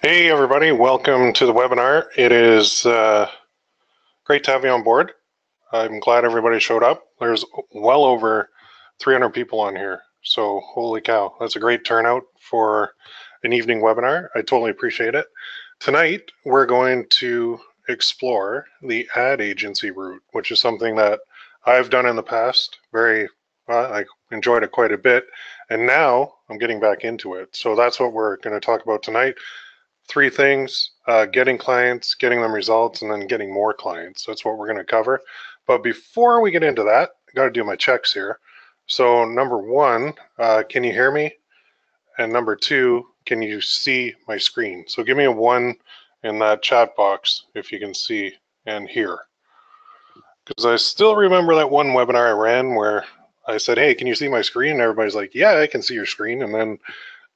Hey everybody, welcome to the webinar. It is great to have you on board. I'm glad everybody showed up. There's well over 300 people on here, so holy cow, that's a great turnout for an evening webinar. I totally appreciate it. Tonight we're going to explore the ad agency route, which is something that I've done in the past. I enjoyed it quite a bit, and now I'm getting back into it. So that's what we're going to talk about tonight. Three things: getting clients, getting them results, and then getting more clients. That's what we're going to cover. But before we get into that, I got to do my checks here. So number one, can you hear me? And number two, can you see my screen? So give me a one in that chat box if you can see and hear. Because I still remember that one webinar I ran where I said, hey, can you see my screen? And everybody's like, yeah, I can see your screen. And then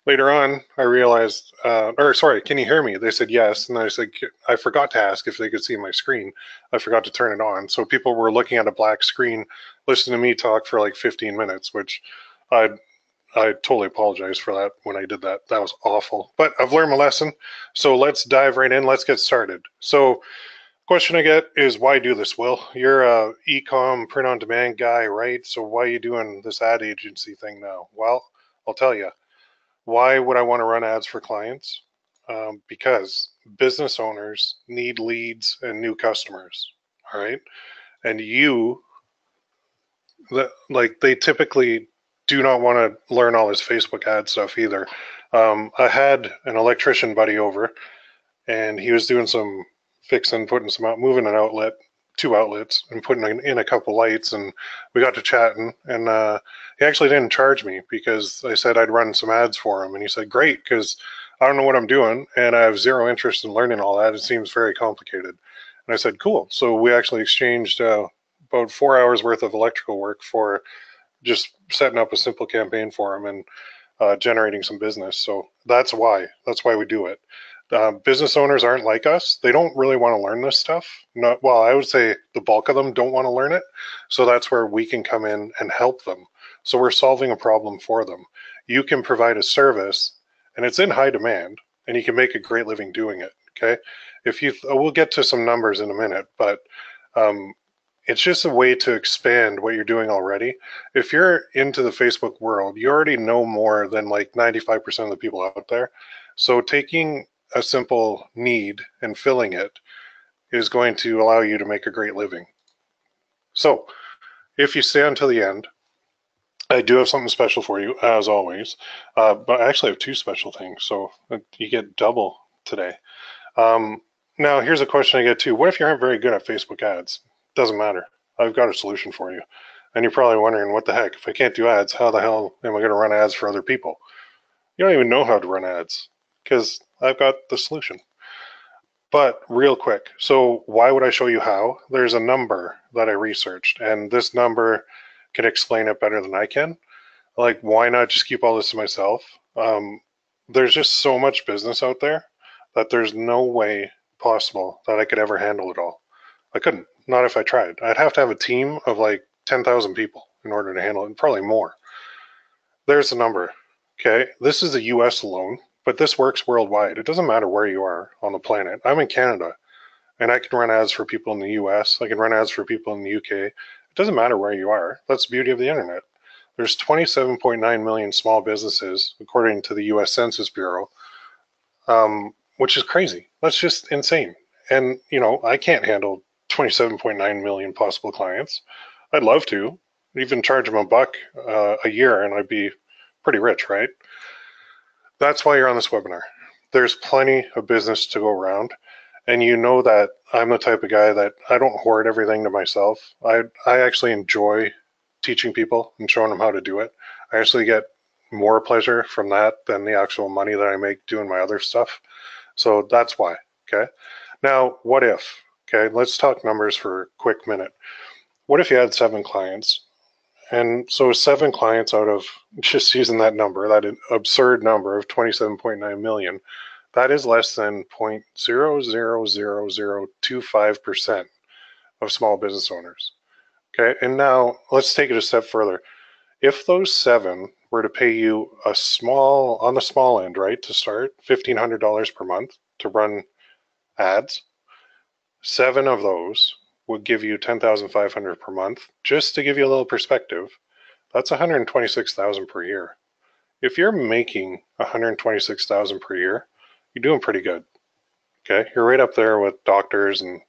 later on, I realized, can you hear me? They said yes. And I said, I forgot to ask if they could see my screen. I forgot to turn it on. So people were looking at a black screen, listening to me talk for like 15 minutes, which I totally apologize for that when I did that. That was awful. But I've learned my lesson. So let's dive right in. Let's get started. So question I get is, why do this, Will? You're a e-com print on demand guy, right? So why are you doing this ad agency thing now? Well, I'll tell you. Why would I want to run ads for clients? Because business owners need leads and new customers. All right. And they typically do not want to learn all this Facebook ad stuff either. I had an electrician buddy over, and he was doing some fixing, putting some out, moving an outlet, two outlets, and putting in a couple lights. And we got to chatting, and he actually didn't charge me because I said I'd run some ads for him. And he said, great, because I don't know what I'm doing, and I have zero interest in learning all that. It seems very complicated. And I said, cool. So we actually exchanged about 4 hours worth of electrical work for just setting up a simple campaign for him and generating some business. So that's why we do it. Business owners aren't like us. They don't really want to learn this stuff. Well, I would say the bulk of them don't want to learn it. So that's where we can come in and help them. So we're solving a problem for them. You can provide a service, and it's in high demand, and you can make a great living doing it. Okay. We'll get to some numbers in a minute, but it's just a way to expand what you're doing already. If you're into the Facebook world, you already know more than like 95% of the people out there. So taking a simple need and filling it is going to allow you to make a great living. So if you stay until the end, I do have something special for you, as always. But I actually have two special things, so you get double today. Now, here's a question I get too. What if you aren't very good at Facebook ads? Doesn't matter. I've got a solution for you. And you're probably wondering, what the heck? If I can't do ads, how the hell am I going to run ads for other people? You don't even know how to run ads because I've got the solution. But real quick, so why would I show you how? There's a number that I researched, and this number can explain it better than I can. Like, why not just keep all this to myself? There's just so much business out there that there's no way possible that I could ever handle it all. I couldn't, not if I tried. I'd have to have a team of like 10,000 people in order to handle it, and probably more. There's the number. Okay, this is the US alone, but this works worldwide. It doesn't matter where you are on the planet. I'm in Canada, and I can run ads for people in the US. I can run ads for people in the UK. It doesn't matter where you are. That's the beauty of the internet. There's 27.9 million small businesses, according to the US Census Bureau, which is crazy. That's just insane. And, I can't handle 27.9 million possible clients. I'd love to. Even charge them $1 a year, and I'd be pretty rich, right? That's why you're on this webinar. There's plenty of business to go around, and you know that I'm the type of guy that I don't hoard everything to myself. I actually enjoy teaching people and showing them how to do it. I actually get more pleasure from that than the actual money that I make doing my other stuff. So that's why, okay? Now, what if? Okay, let's talk numbers for a quick minute. What if you had 7 clients? And so 7 clients out of, just using that number, that absurd number of 27.9 million, that is less than 0.000025% of small business owners. Okay, and now let's take it a step further. If those 7 were to pay you on the small end, right, to start, $1,500 per month to run ads, 7 of those would give you $10,500 per month. Just to give you a little perspective, that's $126,000 per year. If you're making $126,000 per year, you're doing pretty good. Okay, you're right up there with doctors and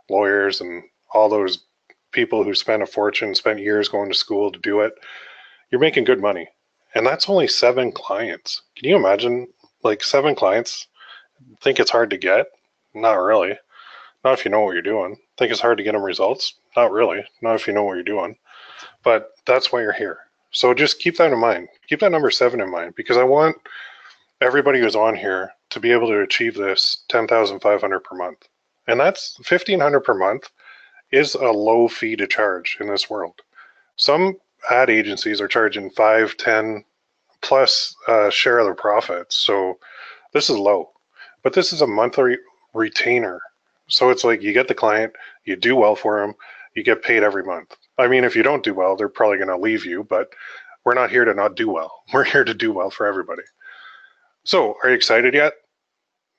lawyers and all those people who spent a fortune, spent years going to school to do it. You're making good money. And that's only 7 clients. Can you imagine, like, 7 clients? Think it's hard to get? Not really. Not if you know what you're doing. Think it's hard to get them results? Not really. Not if you know what you're doing. But that's why you're here. So just keep that in mind. Keep that number 7 in mind, because I want everybody who's on here to be able to achieve this $10,500 per month. And that's $1,500 per month is a low fee to charge in this world. Some ad agencies are charging 5, 10 plus share of the profits. So this is low, but this is a monthly retainer. So it's like you get the client, you do well for them, you get paid every month. I mean, if you don't do well, they're probably going to leave you, but we're not here to not do well. We're here to do well for everybody. So are you excited yet?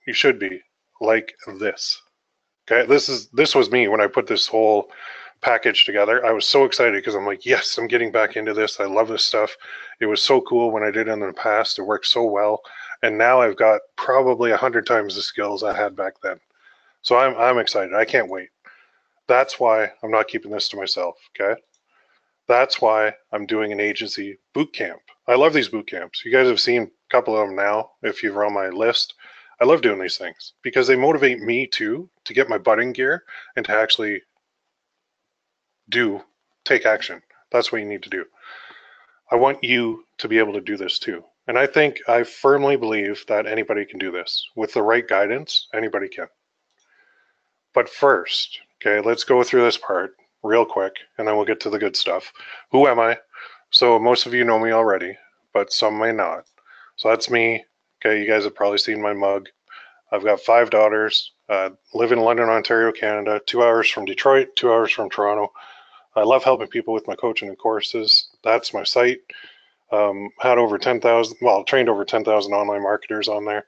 You should be, like this. Okay, this was me when I put this whole package together. I was so excited because I'm like, yes, I'm getting back into this. I love this stuff. It was so cool when I did it in the past. It worked so well. And now I've got probably 100 times the skills I had back then. So I'm excited. I can't wait. That's why I'm not keeping this to myself, okay? That's why I'm doing an agency boot camp. I love these boot camps. You guys have seen a couple of them now if you've on my list. I love doing these things because they motivate me too to get my butt in gear and to actually take action. That's what you need to do. I want you to be able to do this too. And I firmly believe that anybody can do this. With the right guidance, anybody can. But first, okay, let's go through this part real quick and then we'll get to the good stuff. Who am I? So most of you know me already, but some may not. So that's me. Okay, you guys have probably seen my mug. I've got 5 daughters, live in London, Ontario, Canada, 2 hours from Detroit, 2 hours from Toronto. I love helping people with my coaching and courses. That's my site. Had over 10,000, trained over 10,000 online marketers on there.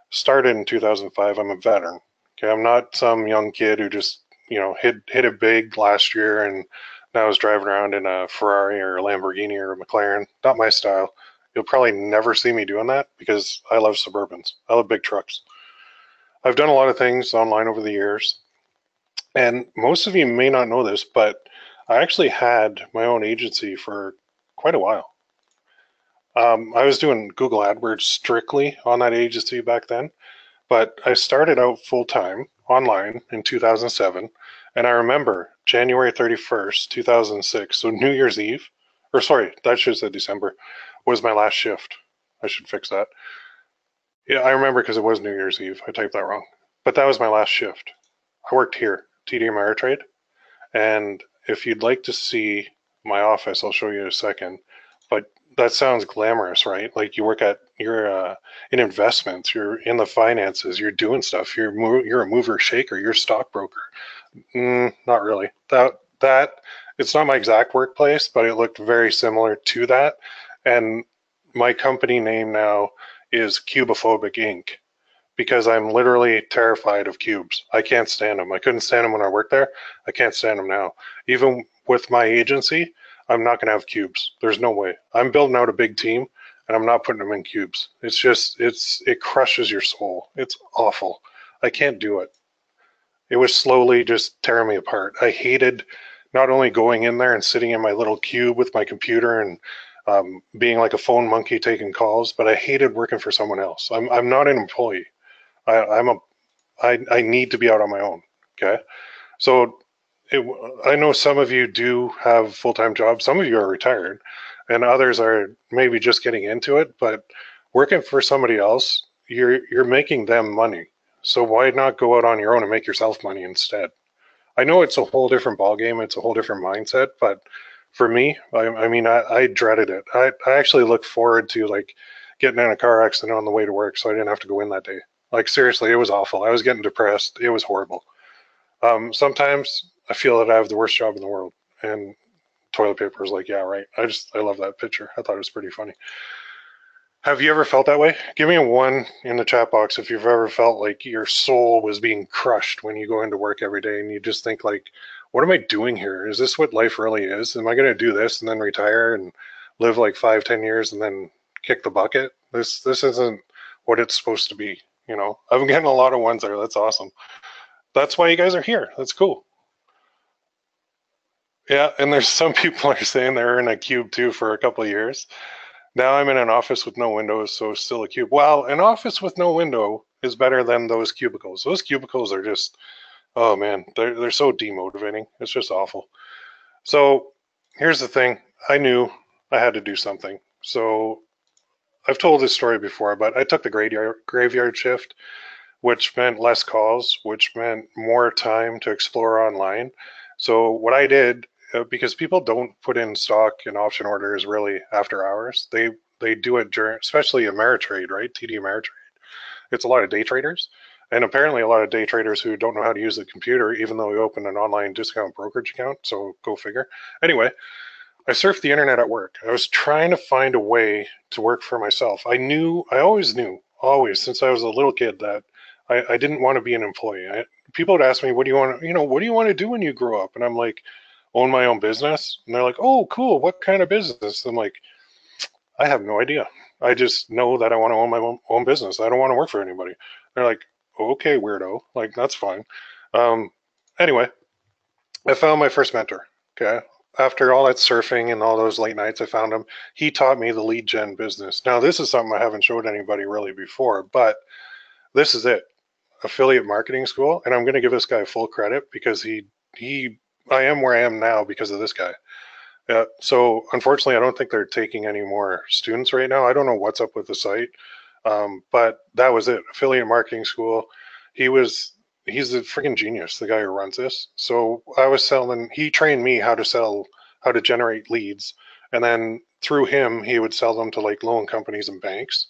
Started in 2005. I'm a veteran. Okay, I'm not some young kid who just, hit it big last year and now is driving around in a Ferrari or a Lamborghini or a McLaren. Not my style. You'll probably never see me doing that because I love Suburbans. I love big trucks. I've done a lot of things online over the years, and most of you may not know this, but I actually had my own agency for quite a while. I was doing Google AdWords strictly on that agency back then, but I started out full-time online in 2007, and I remember January 31st, 2006, so New Year's Eve, or sorry, that should say December, was my last shift. I should fix that. Yeah, I remember because it was New Year's Eve. I typed that wrong. But that was my last shift. I worked here, TD Ameritrade. And if you'd like to see my office, I'll show you in a second. But that sounds glamorous, right? Like you're in investments, you're in the finances, you're doing stuff. You're a mover shaker, you're a stockbroker. Not really. That it's not my exact workplace, but it looked very similar to that. And my company name now is Cubophobic Inc. because I'm literally terrified of cubes. I can't stand them. I couldn't stand them when I worked there. I can't stand them now. Even with my agency, I'm not going to have cubes. There's no way. I'm building out a big team and I'm not putting them in cubes. It crushes your soul. It's awful. I can't do it. It was slowly just tearing me apart. I hated not only going in there and sitting in my little cube with my computer and being like a phone monkey taking calls, but I hated working for someone else. I'm not an employee. I need to be out on my own. Okay, so I know some of you do have full-time jobs. Some of you are retired, and others are maybe just getting into it. But working for somebody else, you're making them money. So why not go out on your own and make yourself money instead? I know it's a whole different ballgame. It's a whole different mindset, but for me, I dreaded it. I actually looked forward to like getting in a car accident on the way to work so I didn't have to go in that day. Like seriously, it was awful. I was getting depressed. It was horrible. Sometimes I feel that I have the worst job in the world, and toilet paper is like, yeah, right. I love that picture. I thought it was pretty funny. Have you ever felt that way? Give me a 1 in the chat box if you've ever felt like your soul was being crushed when you go into work every day and you just think like, what am I doing here? Is this what life really is? Am I going to do this and then retire and live like 5-10 years and then kick the bucket? This isn't what it's supposed to be. I'm getting a lot of ones there. That's awesome. That's why you guys are here. That's cool. Yeah, and there's some people are saying they're in a cube too for a couple of years. Now I'm in an office with no windows, so still a cube. Well, an office with no window is better than those cubicles. Those cubicles are just, oh man, they're so demotivating. It's just awful. So here's the thing. I knew I had to do something. So I've told this story before, but I took the graveyard shift, which meant less calls, which meant more time to explore online. So what I did, because people don't put in stock and option orders really after hours, they do it during, especially Ameritrade, right? TD Ameritrade. It's a lot of day traders, and apparently a lot of day traders who don't know how to use the computer, even though we opened an online discount brokerage account. So go figure. Anyway, I surfed the internet at work. I was trying to find a way to work for myself. I always knew, always since I was a little kid, that I didn't want to be an employee. People would ask me, what do you want to do when you grow up? And I'm like, own my own business. And they're like, oh, cool. What kind of business? I'm like, I have no idea. I just know that I want to own my own business. I don't want to work for anybody. They're like, okay, weirdo. Like, that's fine. Anyway, I found my first mentor. Okay. After all that surfing and all those late nights, I found him. He taught me the lead gen business. Now, this is something I haven't showed anybody really before, but this is it. Affiliate marketing school. And I'm going to give this guy full credit because I am where I am now because of this guy. So unfortunately, I don't think they're taking any more students right now. I don't know what's up with the site, but that was it. Affiliate marketing school. He's a freaking genius, the guy who runs this. So he trained me how to generate leads. And then through him, he would sell them to like loan companies and banks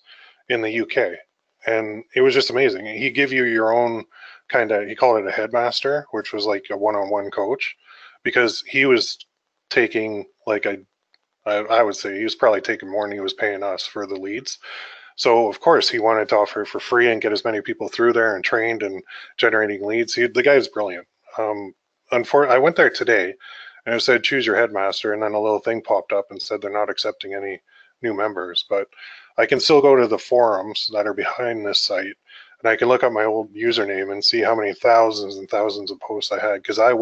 in the UK. And it was just amazing. He'd give you your own he called it a headmaster, which was like a one-on-one coach, because he was taking I would say he was probably taking more than he was paying us for the leads. So of course he wanted to offer it for free and get as many people through there and trained and generating leads. The guy is brilliant. I went there today and it said choose your headmaster, and then a little thing popped up and said they're not accepting any new members, but I can still go to the forums that are behind this site and I can look up my old username and see how many thousands and thousands of posts I had, because I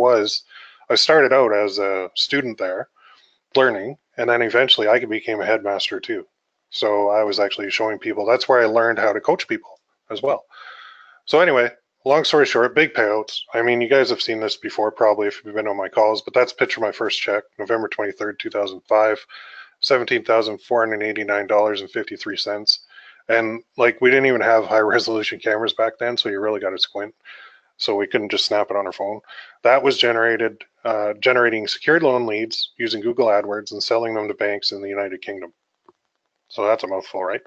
started out as a student there learning, and then eventually I became a headmaster too. So I was actually showing people. That's where I learned how to coach people as well. So anyway, long story short, big payouts. I mean, you guys have seen this before probably if you've been on my calls, but that's a picture of my first check, November 23rd, 2005, $17,489.53. And like, we didn't even have high resolution cameras back then, so you really got to squint. So we couldn't just snap it on our phone. That was generating secured loan leads using Google AdWords and selling them to banks in the United Kingdom. So that's a mouthful, right?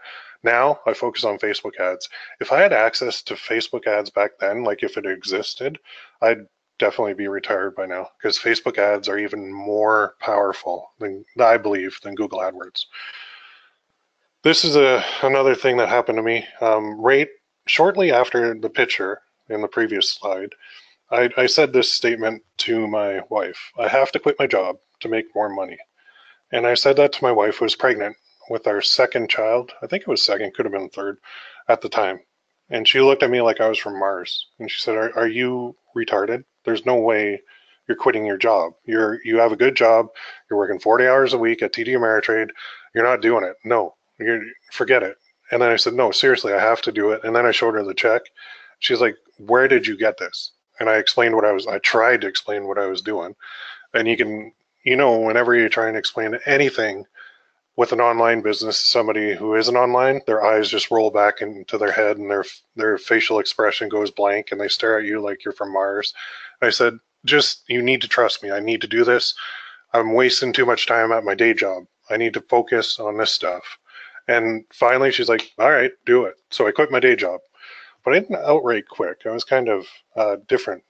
Now I focus on Facebook ads. If I had access to Facebook ads back then, like if it existed, I'd definitely be retired by now, because Facebook ads are even more powerful I believe, than Google AdWords. This is another thing that happened to me. Right shortly after the picture in the previous slide, I said this statement to my wife: I have to quit my job to make more money. And I said that to my wife, who was pregnant with our second child. I think it was second, could have been third at the time. And she looked at me like I was from Mars. And she said, are you retarded? There's no way you're quitting your job. You have a good job. You're working 40 hours a week at TD Ameritrade. You're not doing it. No, forget it. And then I said, no, seriously, I have to do it. And then I showed her the check. She's like, where did you get this? And I explained I tried to explain what I was doing. And whenever you're trying to explain anything with an online business, somebody who isn't online, their eyes just roll back into their head and their facial expression goes blank and they stare at you like you're from Mars. I said, you need to trust me. I need to do this. I'm wasting too much time at my day job. I need to focus on this stuff. And finally she's like, all right, do it. So I quit my day job, but I didn't outright quit. I was kind of different.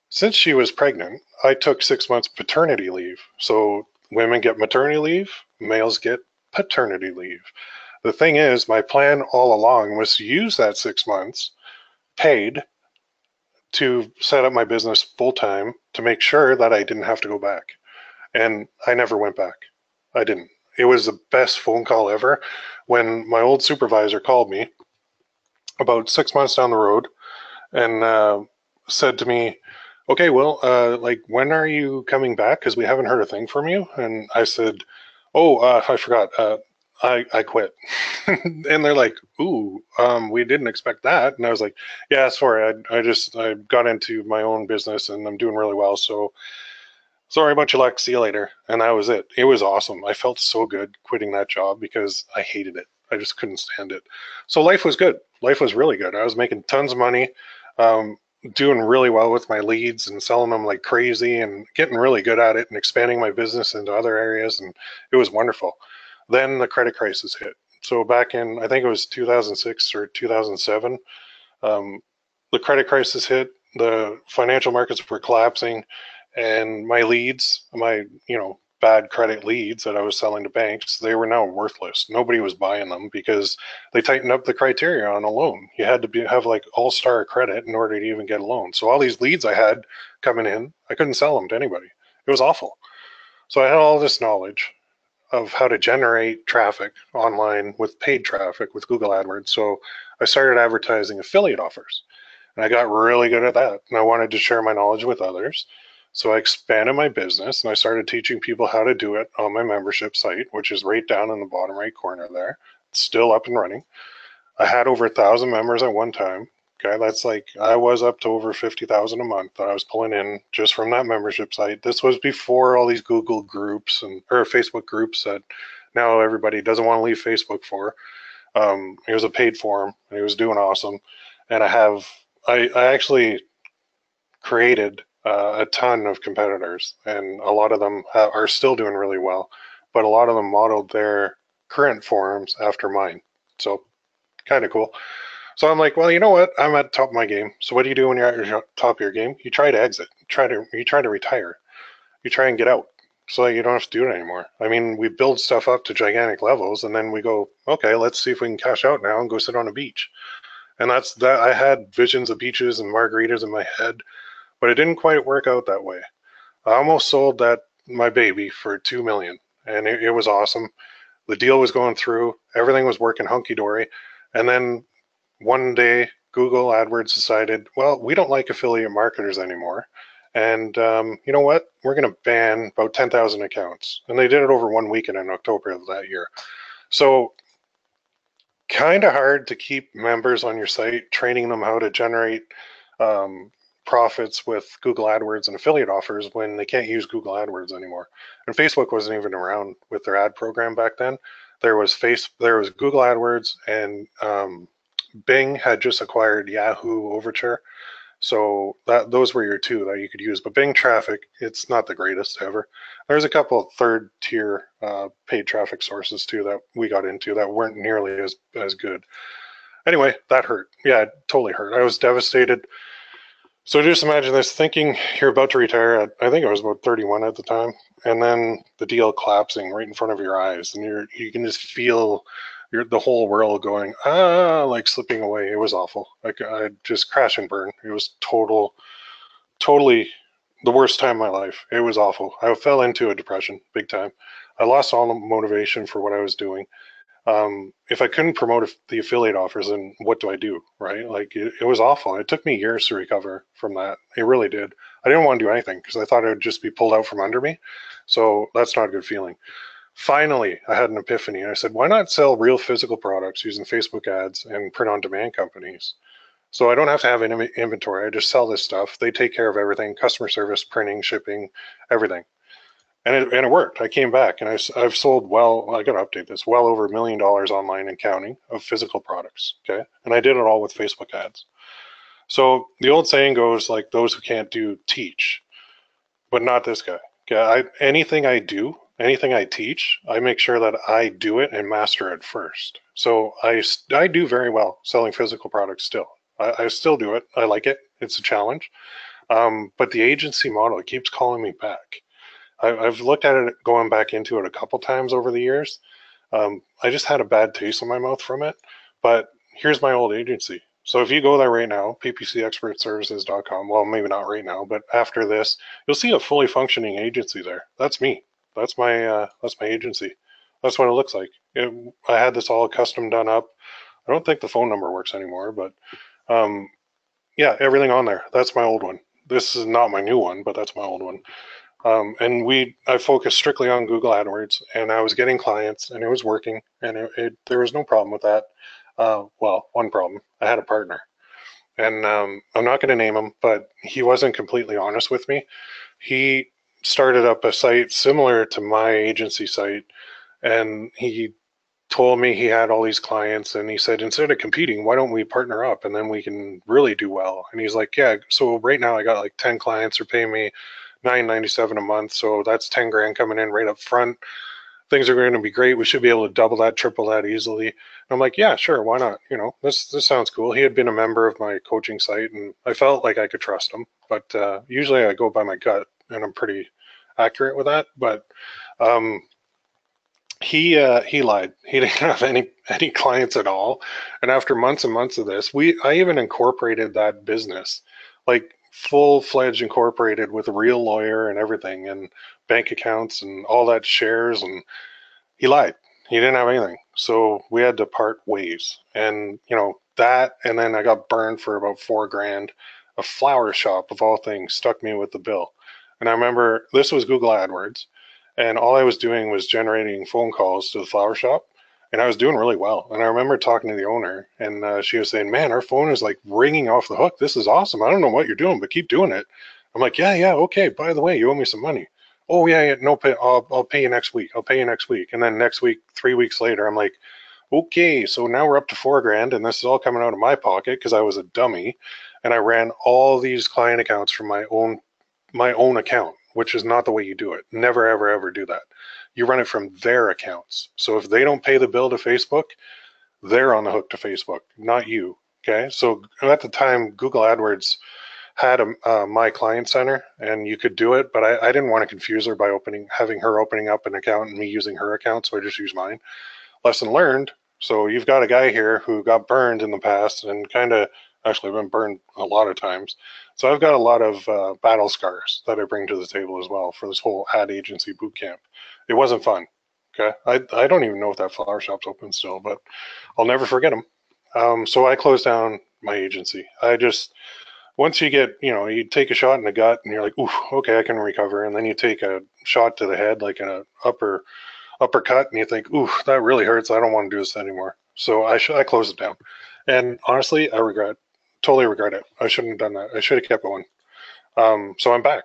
Since she was pregnant, I took 6 months paternity leave. So women get maternity leave, males get paternity leave. The thing is, my plan all along was to use that 6 months paid to set up my business full time to make sure that I didn't have to go back. And I never went back. I didn't. It was the best phone call ever when my old supervisor called me about 6 months down the road and said to me, okay, well, like, when are you coming back? Because we haven't heard a thing from you. And I said, oh, I forgot. I quit. And they're like, ooh, we didn't expect that. And I was like, yeah, sorry. I got into my own business and I'm doing really well. So sorry, much luck. See you later. And that was it. It was awesome. I felt so good quitting that job because I hated it. I just couldn't stand it. So life was good. Life was really good. I was making tons of money, doing really well with my leads and selling them like crazy and getting really good at it and expanding my business into other areas. And it was wonderful. Then the credit crisis hit. So back in, I think it was 2006 or 2007, the credit crisis hit. The financial markets were collapsing, and my leads, my bad credit leads that I was selling to banks, they were now worthless. Nobody was buying them because they tightened up the criteria on a loan. You had to have like all-star credit in order to even get a loan. So all these leads I had coming in, I couldn't sell them to anybody. It was awful. So I had all this knowledge of how to generate traffic online with paid traffic with Google AdWords. So I started advertising affiliate offers. And I got really good at that. And I wanted to share my knowledge with others. So I expanded my business and I started teaching people how to do it on my membership site, which is right down in the bottom right corner there. It's still up and running. I had over 1,000 members at one time. Okay, that's like I was up to over 50,000 a month that I was pulling in just from that membership site. This was before all these Google groups or Facebook groups that now everybody doesn't want to leave Facebook for. It was a paid forum and it was doing awesome. And I actually created a ton of competitors, and a lot of them are still doing really well, but a lot of them modeled their current forums after mine. So kind of cool. So I'm like, well, you know what? I'm at the top of my game. So what do you do when you're at your top of your game? You try to exit. You try to retire. You try and get out so that you don't have to do it anymore. I mean, we build stuff up to gigantic levels, and then we go, okay, let's see if we can cash out now and go sit on a beach. And that's that. I had visions of beaches and margaritas in my head, but it didn't quite work out that way. I almost sold my baby for $2 million, and it was awesome. The deal was going through, everything was working hunky dory, and then one day Google AdWords decided, well, we don't like affiliate marketers anymore, and you know what? We're going to ban about 10,000 accounts, and they did it over 1 weekend in October of that year. So kind of hard to keep members on your site, training them how to generate profits with Google AdWords and affiliate offers when they can't use Google AdWords anymore. And Facebook wasn't even around with their ad program back then. There was Google AdWords, and Bing had just acquired Yahoo Overture. So those were your two that you could use. But Bing traffic, it's not the greatest ever. There's a couple of third tier paid traffic sources too that we got into that weren't nearly as good. Anyway, that hurt. Yeah, it totally hurt. I was devastated. So just imagine this, thinking you're about to retire at, I think I was about 31 at the time, and then the deal collapsing right in front of your eyes, and you can just feel the whole world going, like slipping away. It was awful. Like I just crash and burn. It was totally the worst time of my life. It was awful. I fell into a depression big time. I lost all the motivation for what I was doing. If I couldn't promote the affiliate offers, then what do I do, right? Like it was awful. It took me years to recover from that. It really did. I didn't want to do anything because I thought it would just be pulled out from under me. So that's not a good feeling. Finally, I had an epiphany. I said, why not sell real physical products using Facebook ads and print-on-demand companies? So I don't have to have an inventory. I just sell this stuff. They take care of everything, customer service, printing, shipping, everything. And it worked. I came back and I've sold, I got to update this, well over $1 million online and counting of physical products. Okay. And I did it all with Facebook ads. So the old saying goes, like, those who can't do teach, but not this guy. Okay. Anything I teach, I make sure that I do it and master it first. So I do very well selling physical products still. I still do it. I like it. It's a challenge. But the agency model, it keeps calling me back. I've looked at it, going back into it a couple times over the years. I just had a bad taste in my mouth from it. But here's my old agency. So if you go there right now, ppcexpertservices.com, well, maybe not right now, but after this, you'll see a fully functioning agency there. That's me. That's my agency. That's what it looks like. I had this all custom done up. I don't think the phone number works anymore, but um, yeah, everything on there. That's my old one. This is not my new one, but that's my old one. And I focused strictly on Google AdWords, and I was getting clients, and it was working, and there was no problem with that. Well, one problem. I had a partner, and I'm not going to name him, but he wasn't completely honest with me. He started up a site similar to my agency site, and he told me he had all these clients, and he said, instead of competing, why don't we partner up and then we can really do well? And he's like, yeah, so right now I got like 10 clients are paying me $9.97 a month, so that's 10 grand coming in right up front. Things are going to be great. We should be able to double that, triple that easily. And I'm like, yeah, sure, why not? This sounds cool. He had been a member of my coaching site, and I felt like I could trust him. But usually I go by my gut, and I'm pretty accurate with that. But he lied. He didn't have any clients at all. And after months and months of this, I even incorporated that business, like full-fledged incorporated with a real lawyer and everything, and bank accounts and all that shares. And he lied. He didn't have anything. So we had to part ways. And that, and then I got burned for about $4 grand. A flower shop of all things stuck me with the bill. And I remember this was Google AdWords. And all I was doing was generating phone calls to the flower shop, and I was doing really well. And I remember talking to the owner, and she was saying, man, our phone is like ringing off the hook. This is awesome. I don't know what you're doing, but keep doing it. I'm like, yeah, okay. By the way, you owe me some money. Oh, yeah, no, I'll pay you next week. I'll pay you next week. And then next week, 3 weeks later, I'm like, okay, so now we're up to $4 grand, and this is all coming out of my pocket because I was a dummy, and I ran all these client accounts from my own account, which is not the way you do it. Never, ever, ever do that. You run it from their accounts. So if they don't pay the bill to Facebook, they're on the hook to Facebook, not you. Okay. So at the time, Google AdWords had a My Client Center, and you could do it, but I didn't want to confuse her by having her opening up an account and me using her account. So I just used mine. Lesson learned. So you've got a guy here who got burned in the past, and actually been burned a lot of times. So I've got a lot of battle scars that I bring to the table as well for this whole ad agency boot camp. It wasn't fun. Okay. I don't even know if that flower shop's open still, but I'll never forget them. So I closed down my agency. Once you get, you take a shot in the gut and you're like, ooh, okay, I can recover. And then you take a shot to the head, like an uppercut, and you think, ooh, that really hurts. I don't want to do this anymore. So I closed it down. And honestly, I totally regret it. I shouldn't have done that. I should have kept going. So I'm back.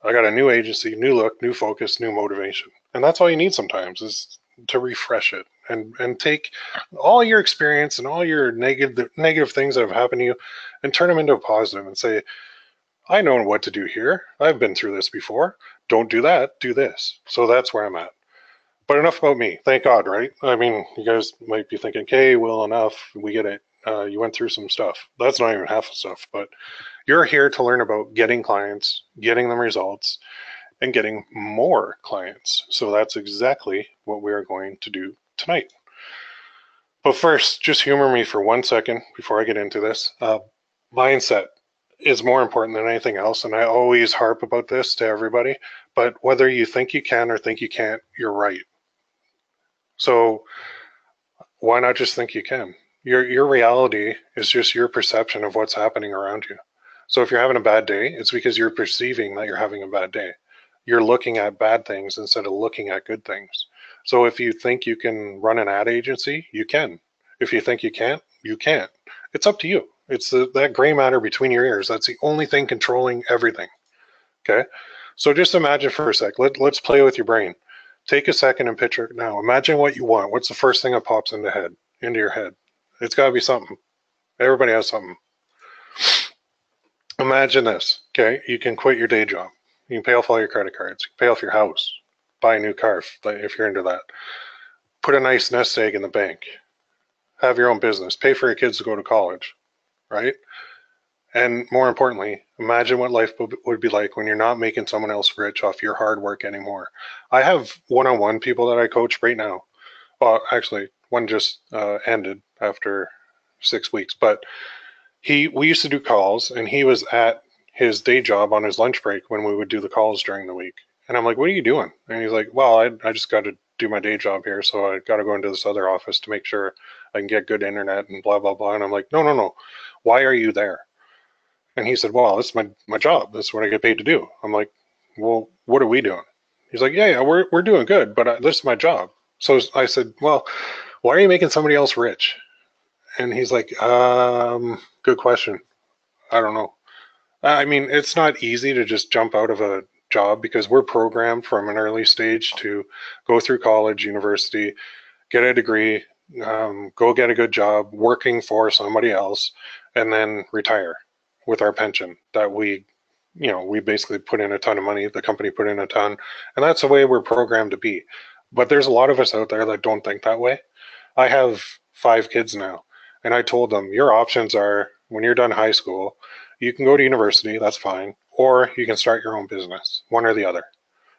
I got a new agency, new look, new focus, new motivation. And that's all you need sometimes, is to refresh it and take all your experience and all your negative things that have happened to you and turn them into a positive and say, I know what to do here. I've been through this before. Don't do that. Do this. So that's where I'm at. But enough about me. Thank God, right? I mean, you guys might be thinking, okay, well, enough. We get it. You went through some stuff. That's not even half the stuff, but you're here to learn about getting clients, getting them results, and getting more clients. So that's exactly what we are going to do tonight. But first, just humor me for 1 second before I get into this. Mindset is more important than anything else, and I always harp about this to everybody, but whether you think you can or think you can't, you're right. So why not just think you can? Your reality is just your perception of what's happening around you. So if you're having a bad day, it's because you're perceiving that you're having a bad day. You're looking at bad things instead of looking at good things. So if you think you can run an ad agency, you can. If you think you can't, you can't. It's up to you. It's that gray matter between your ears. That's the only thing controlling everything. Okay? So just imagine for a sec. Let's play with your brain. Take a second and picture it now. Imagine what you want. What's the first thing that pops into your head? It's got to be something. Everybody has something. Imagine this. Okay? You can quit your day job. You can pay off all your credit cards. You can pay off your house. Buy a new car if you're into that. Put a nice nest egg in the bank. Have your own business. Pay for your kids to go to college, right? And more importantly, imagine what life would be like when you're not making someone else rich off your hard work anymore. I have one-on-one people that I coach right now. Well, actually, one just ended after 6 weeks, but we used to do calls, and he was at his day job on his lunch break when we would do the calls during the week. And I'm like, what are you doing? And he's like, well, I just got to do my day job here, so I got to go into this other office to make sure I can get good internet and blah, blah, blah. And I'm like, no, no, no. Why are you there? And he said, well, this is my job. This is what I get paid to do. I'm like, well, what are we doing? He's like, yeah, we're doing good, but this is my job. So I said, well, why are you making somebody else rich? And he's like, good question. I don't know. I mean, it's not easy to just jump out of a job because we're programmed from an early stage to go through college, university, get a degree, go get a good job working for somebody else, and then retire with our pension that we basically put in a ton of money. The company put in a ton, and that's the way we're programmed to be. But there's a lot of us out there that don't think that way. I have 5 kids now, and I told them your options are when you're done high school, you can go to university, that's fine, or you can start your own business, one or the other.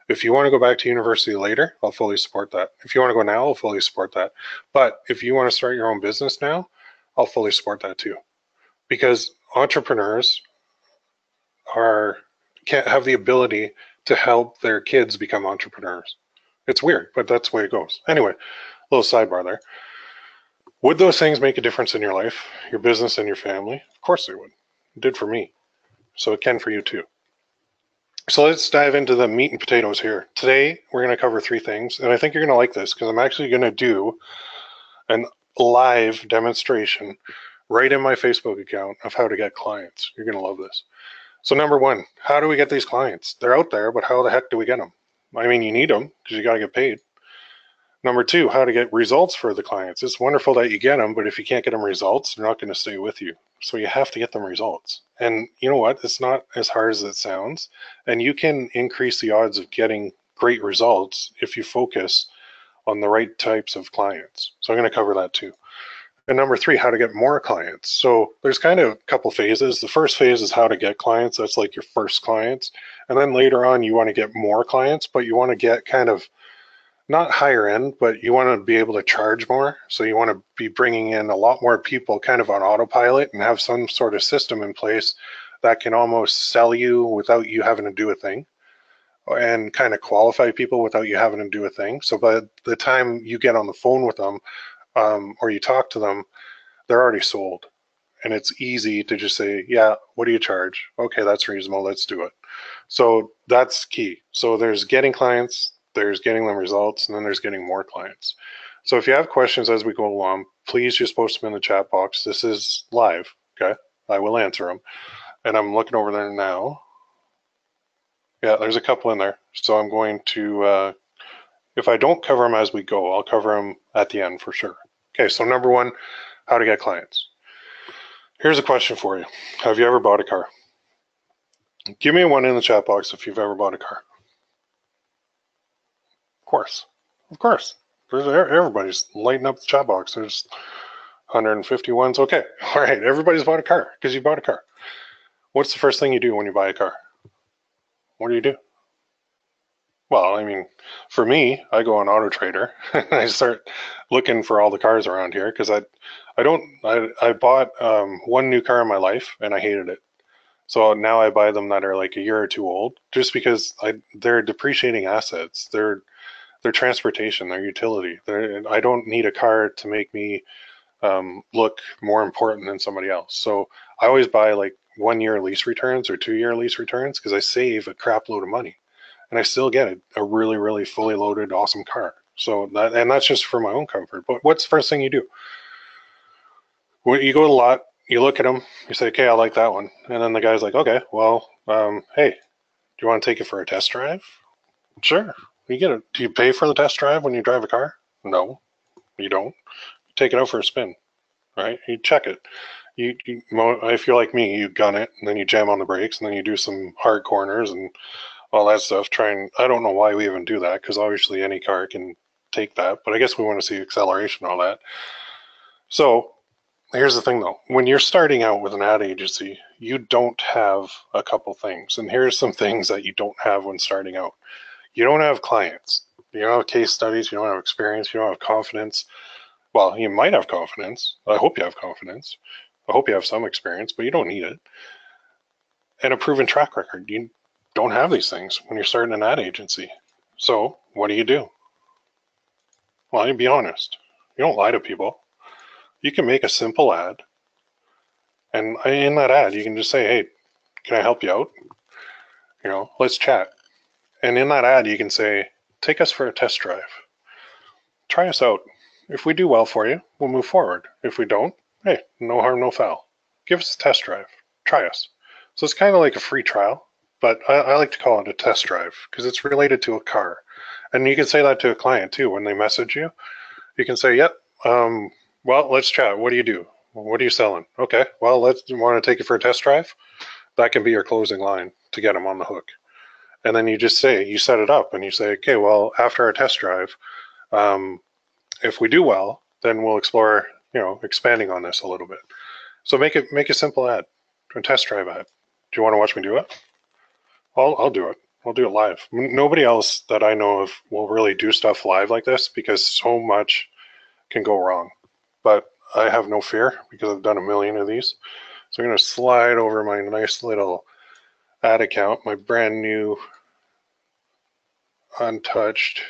If you want to go back to university later, I'll fully support that. If you want to go now, I'll fully support that. But if you want to start your own business now, I'll fully support that too. Because entrepreneurs can't have the ability to help their kids become entrepreneurs. It's weird, but that's the way it goes. Anyway, little sidebar there. Would those things make a difference in your life, your business, and your family? Of course they would. It did for me. So it can for you too. So let's dive into the meat and potatoes here. Today, we're going to cover 3 things, and I think you're going to like this because I'm actually going to do an live demonstration right in my Facebook account of how to get clients. You're going to love this. So number 1, how do we get these clients? They're out there, but how the heck do we get them? I mean, you need them because you got to get paid. Number 2, how to get results for the clients. It's wonderful that you get them, but if you can't get them results, they're not going to stay with you. So you have to get them results. And you know what? It's not as hard as it sounds. And you can increase the odds of getting great results if you focus on the right types of clients. So I'm going to cover that too. And number 3, how to get more clients. So there's kind of a couple phases. The first phase is how to get clients. That's like your first clients. And then later on, you want to get more clients, but you want to get kind of not higher end, but you want to be able to charge more. So you want to be bringing in a lot more people kind of on autopilot and have some sort of system in place that can almost sell you without you having to do a thing, and kind of qualify people without you having to do a thing. So by the time you get on the phone with them or you talk to them, they're already sold. And it's easy to just say, yeah, what do you charge? Okay, that's reasonable. Let's do it. So that's key. So there's getting clients, there's getting them results, and then there's getting more clients. So if you have questions as we go along, please just post them in the chat box. This is live, okay? I will answer them. And I'm looking over there now. Yeah, there's a couple in there. So I'm going to, if I don't cover them as we go, I'll cover them at the end for sure. Okay, so number 1, how to get clients. Here's a question for you. Have you ever bought a car? Give me a 1 in the chat box if you've ever bought a car. Of course. Everybody's lighting up the chat box. There's 150 ones. Okay, all right. Everybody's bought a car because you bought a car. What's the first thing you do when you buy a car? What do you do? Well, I mean, for me, I go on Auto Trader and I start looking for all the cars around here because I bought 1 new car in my life and I hated it. So now I buy them that are like a year or 2 old just because they're depreciating assets. They're transportation, their utility. I don't need a car to make me look more important than somebody else. So I always buy like 1-year lease returns or 2-year lease returns because I save a crap load of money, and I still get a really, really fully loaded, awesome car. So that's just for my own comfort. But what's the first thing you do? When you go to the lot, you look at them, you say, okay, I like that one, and then the guy's like, okay, well, hey, do you want to take it for a test drive? Sure. You get it. Do you pay for the test drive when you drive a car? No, you don't. You take it out for a spin, right? You check it. If you're like me, you gun it, and then you jam on the brakes, and then you do some hard corners and all that stuff. I don't know why we even do that, because obviously any car can take that, but I guess we want to see acceleration and all that. So Here's the thing though, when you're starting out with an ad agency, you don't have a couple things. And here's some things that you don't have when starting out. You don't have clients. You don't have case studies. You don't have experience. You don't have confidence. Well, you might have confidence. I hope you have confidence. I hope you have some experience, but you don't need it. And a proven track record. You don't have these things when you're starting an ad agency. So what do? Well, you be honest. You don't lie to people. You can make a simple ad. And in that ad, you can just say, hey, can I help you out? Let's chat. And in that ad, you can say, take us for a test drive. Try us out. If we do well for you, we'll move forward. If we don't, hey, no harm, no foul. Give us a test drive. Try us. So it's kind of like a free trial, but I like to call it a test drive because it's related to a car. And you can say that to a client too when they message you. You can say, yep, well, let's chat. What do you do? What are you selling? Okay, well, want to take you for a test drive? That can be your closing line to get them on the hook. And then you just say, you set it up and you say, okay, well, after our test drive, if we do well, then we'll explore, expanding on this a little bit. So make a simple ad, a test drive ad. Do you want to watch me do it? I'll do it. I'll do it live. Nobody else that I know of will really do stuff live like this because so much can go wrong. But I have no fear because I've done a million of these. So I'm going to slide over my nice little ad account, my brand new untouched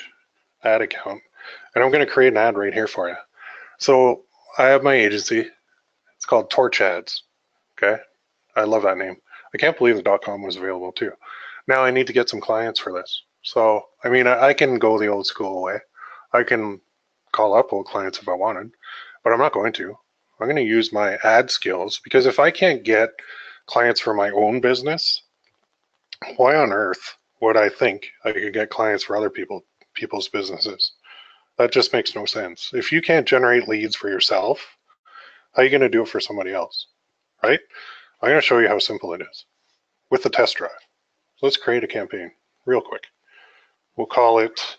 ad account, and I'm going to create an ad right here for you. So I have my agency. It's called Torch Ads. Okay. I love that name. I can't believe the .com was available too. Now I need to get some clients for this. So, I mean, I can go the old school way. I can call up old clients if I wanted, but I'm not going to. I'm going to use my ad skills because if I can't get clients for my own business, why on earth would I think I could get clients for other people's businesses? That just makes no sense. If you can't generate leads for yourself, how are you going to do it for somebody else, right? I'm going to show you how simple it is with the test drive. So let's create a campaign real quick. We'll call it,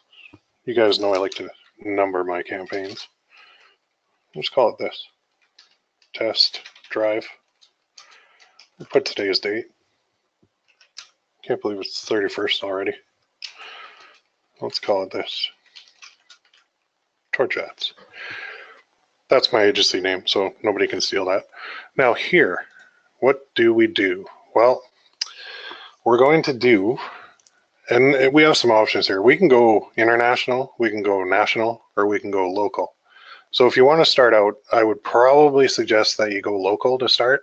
you guys know I like to number my campaigns. Let's call it this, test drive. We'll put today's date. Can't believe it's 31st already. Let's call it this, Torch Ads. That's my agency name, so nobody can steal that. Now here, what do we do? Well, we're going to do, and we have some options here. We can go international, we can go national, or we can go local. So if you want to start out, I would probably suggest that you go local to start.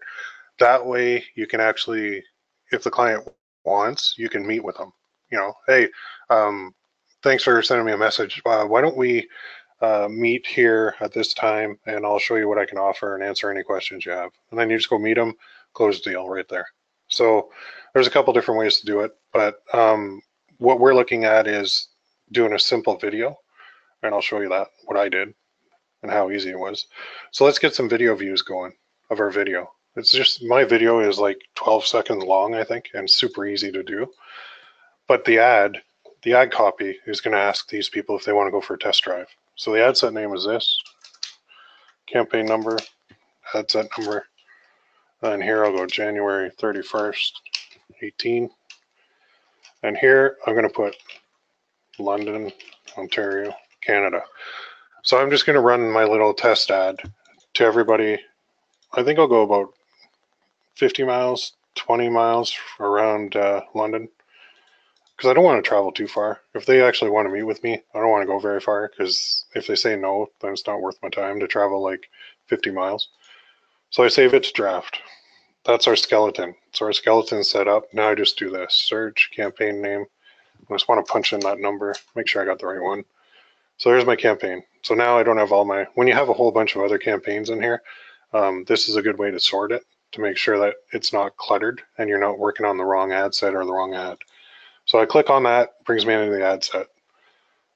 That way you can actually, if the client wants, you can meet with them. Hey, thanks for sending me a message. Why don't we meet here at this time and I'll show you what I can offer and answer any questions you have. And then you just go meet them, close the deal right there. So there's a couple different ways to do it, but what we're looking at is doing a simple video, and I'll show you that, what I did and how easy it was. So let's get some video views going of our video. It's just, my video is like 12 seconds long, I think, and super easy to do. But the ad copy is going to ask these people if they want to go for a test drive. So the ad set name is this, campaign number, ad set number, and here I'll go January 31st, 18. And here I'm going to put London, Ontario, Canada. So I'm just going to run my little test ad to everybody. I think I'll go about 50 miles, 20 miles around London, because I don't want to travel too far. If they actually want to meet with me, I don't want to go very far, because if they say no, then it's not worth my time to travel like 50 miles. So I save it to draft. That's our skeleton. So our skeleton's set up. Now I just do this, search, campaign name. I just want to punch in that number, make sure I got the right one. So there's my campaign. So now I don't have all my, when you have a whole bunch of other campaigns in here, this is a good way to sort it to make sure that it's not cluttered and you're not working on the wrong ad set or the wrong ad. So I click on that, brings me into the ad set.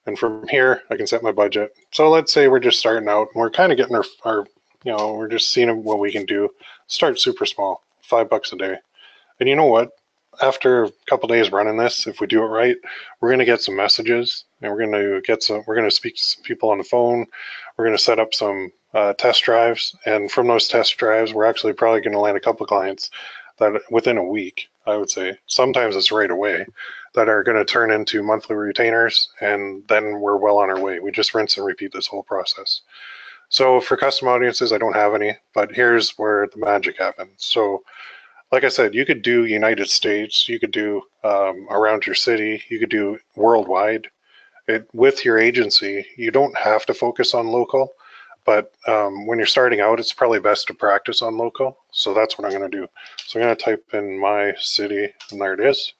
And from here, I can set my budget. So let's say we're just starting out and we're kind of getting our we're just seeing what we can do. Start super small, $5 a day. And you know what? After a couple days running this, if we do it right, we're going to get some messages and we're going to speak to some people on the phone. We're going to set up some test drives, and from those test drives, we're actually probably going to land a couple clients that within a week, I would say, sometimes it's right away, that are going to turn into monthly retainers, and then we're well on our way. We just rinse and repeat this whole process. So for custom audiences, I don't have any, but here's where the magic happens. So like I said, you could do United States, you could do around your city, you could do worldwide. With your agency, you don't have to focus on local, but when you're starting out, it's probably best to practice on local. So that's what I'm going to do. So I'm going to type in my city, and there it is.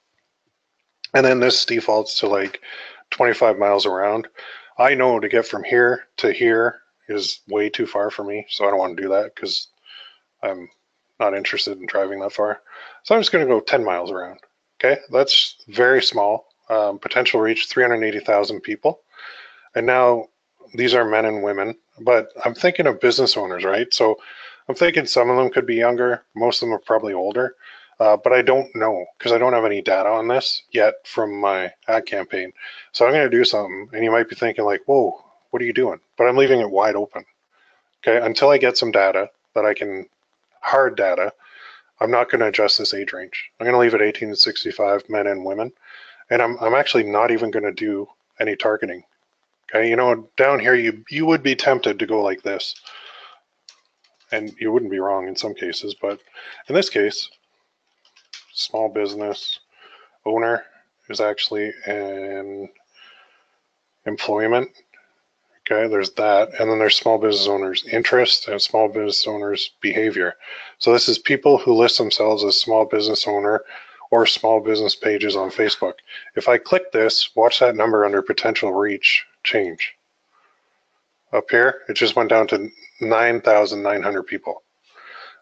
And then this defaults to like 25 miles around. I know to get from here to here is way too far for me, so I don't want to do that because I'm not interested in driving that far. So I'm just going to go 10 miles around. Okay, that's very small. Potential reach 380,000 people. And now these are men and women, but I'm thinking of business owners, right? So I'm thinking some of them could be younger. Most of them are probably older, but I don't know because I don't have any data on this yet from my ad campaign. So I'm going to do something, and you might be thinking like, whoa, what are you doing? But I'm leaving it wide open. Okay, until I get some data that I can, hard data, I'm not going to adjust this age range. I'm going to leave it 18 to 65 men and women. And I'm actually not even going to do any targeting. Okay, you know, down here you would be tempted to go like this. And you wouldn't be wrong in some cases, but in this case, small business owner is actually an employment. Okay, there's that. And then there's small business owners' interest and small business owners' behavior. So this is people who list themselves as small business owner or small business pages on Facebook. If I click this, watch that number under potential reach change. Up here, it just went down to 9,900 people.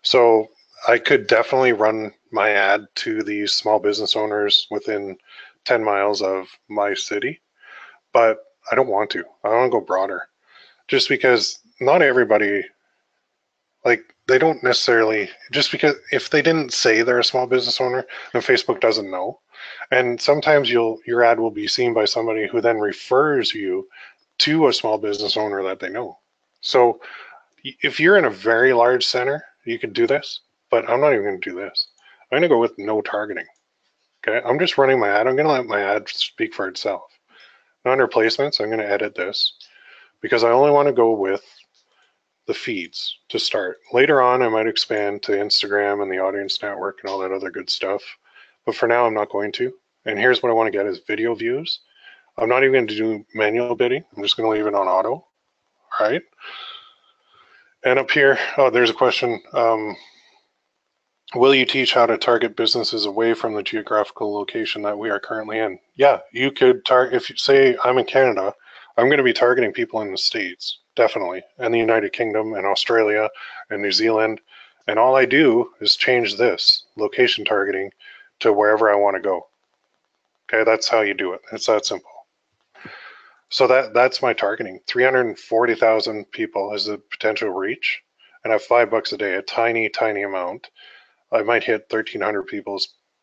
So I could definitely run my ad to these small business owners within 10 miles of my city, but I don't want to. I want to go broader just because not everybody, like they don't necessarily, just because if they didn't say they're a small business owner, then Facebook doesn't know. And sometimes your ad will be seen by somebody who then refers you to a small business owner that they know. So if you're in a very large center, you can do this, but I'm not even going to do this. I'm going to go with no targeting. Okay, I'm just running my ad. I'm going to let my ad speak for itself. Now under placements, I'm going to edit this because I only want to go with the feeds to start. Later on, I might expand to Instagram and the audience network and all that other good stuff. But for now, I'm not going to. And here's what I want to get is video views. I'm not even going to do manual bidding. I'm just going to leave it on auto. All right. And up here, oh, there's a question. Will you teach how to target businesses away from the geographical location that we are currently in? Yeah, you could target, if you say I'm in Canada, I'm going to be targeting people in the States, definitely, and the United Kingdom and Australia and New Zealand. And all I do is change this location targeting to wherever I want to go. Okay, that's how you do it. It's that simple. So that's my targeting. 340,000 people is the potential reach, and I have $5 a day, a tiny, tiny amount. I might hit 1,300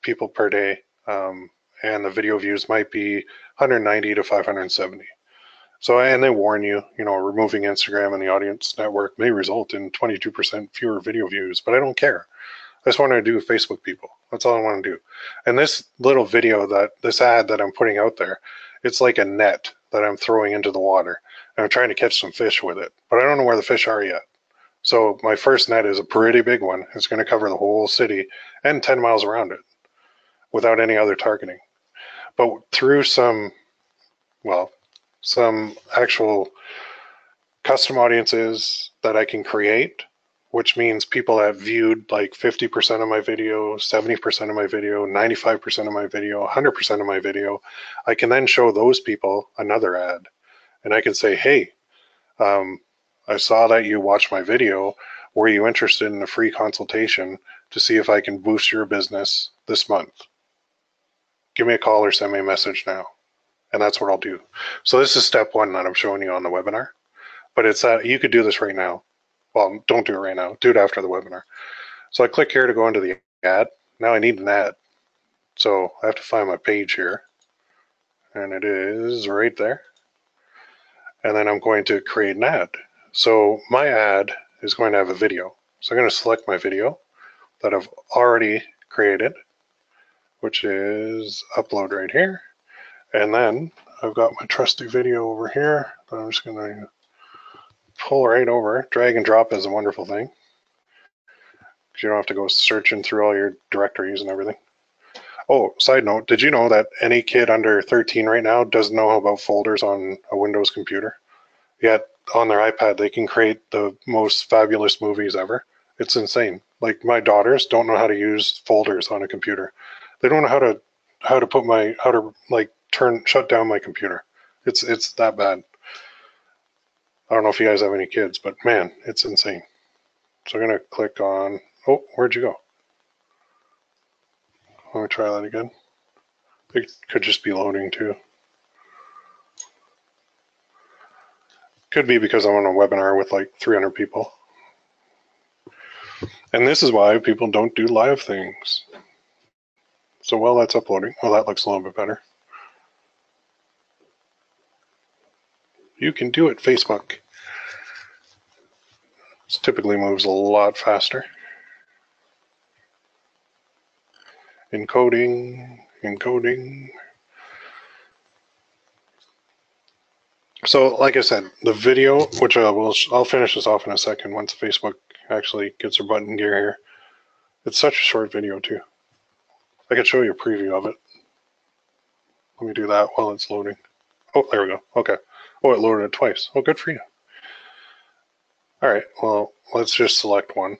people per day, and the video views might be 190 to 570. So, and they warn you, you know, removing Instagram and the audience network may result in 22% fewer video views, but I don't care. I just want to do Facebook people. That's all I want to do. And this little video, this ad that I'm putting out there, it's like a net that I'm throwing into the water. And I'm trying to catch some fish with it, but I don't know where the fish are yet. So my first net is a pretty big one. It's going to cover the whole city and 10 miles around it without any other targeting. But through some actual custom audiences that I can create, which means people that viewed like 50% of my video, 70% of my video, 95% of my video, 100% of my video, I can then show those people another ad. And I can say, hey, I saw that you watched my video. Were you interested in a free consultation to see if I can boost your business this month? Give me a call or send me a message now. And that's what I'll do. So this is step one that I'm showing you on the webinar. But it's that you could do this right now. Well, don't do it right now. Do it after the webinar. So I click here to go into the ad. Now I need an ad. So I have to find my page here. And it is right there. And then I'm going to create an ad. So my ad is going to have a video. So I'm going to select my video that I've already created, which is upload right here. And then I've got my trusty video over here that I'm just going to pull right over. Drag and drop is a wonderful thing, because you don't have to go searching through all your directories and everything. Oh, side note, did you know that any kid under 13 right now doesn't know about folders on a Windows computer? Yet on their iPad, they can create the most fabulous movies ever. It's insane. Like, my daughters don't know how to use folders on a computer. They don't know how to like shut down my computer. It's that bad. I don't know if you guys have any kids, but man, it's insane. So I'm gonna click on. Oh, where'd you go? Let me try that again. It could just be loading too. Could be because I'm on a webinar with like 300 people. And this is why people don't do live things. So while that's uploading, oh, that looks a little bit better. You can do it, Facebook. This typically moves a lot faster. Encoding, encoding. So like I said, the video, which I'll finish this off in a second once Facebook actually gets their butt in gear here. It's such a short video too. I could show you a preview of it. Let me do that while it's loading. Oh, there we go. Okay. Oh, it loaded it twice. Oh, good for you. All right. Well, let's just select one.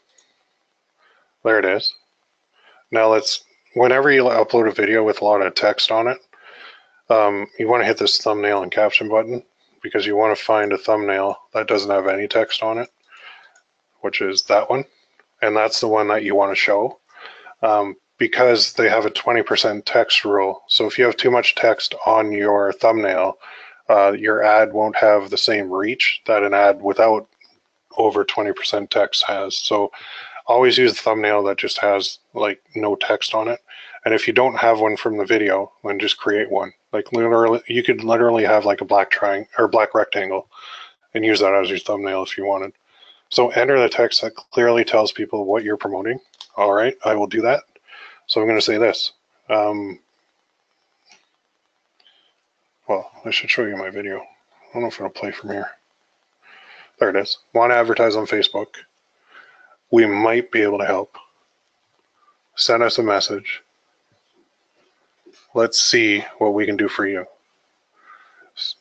There it is. Now whenever you upload a video with a lot of text on it, you want to hit this thumbnail and caption button, because you want to find a thumbnail that doesn't have any text on it, which is that one. And that's the one that you want to show, because they have a 20% text rule. So if you have too much text on your thumbnail, your ad won't have the same reach that an ad without over 20% text has. So always use the thumbnail that just has like no text on it. And if you don't have one from the video, then just create one. Like literally, you could literally have like a black triangle or black rectangle and use that as your thumbnail if you wanted. So enter the text that clearly tells people what you're promoting. All right, I will do that. So I'm going to say this. Well, I should show you my video. I don't know if it'll play from here. There it is. Want to advertise on Facebook? We might be able to help. Send us a message. Let's see what we can do for you.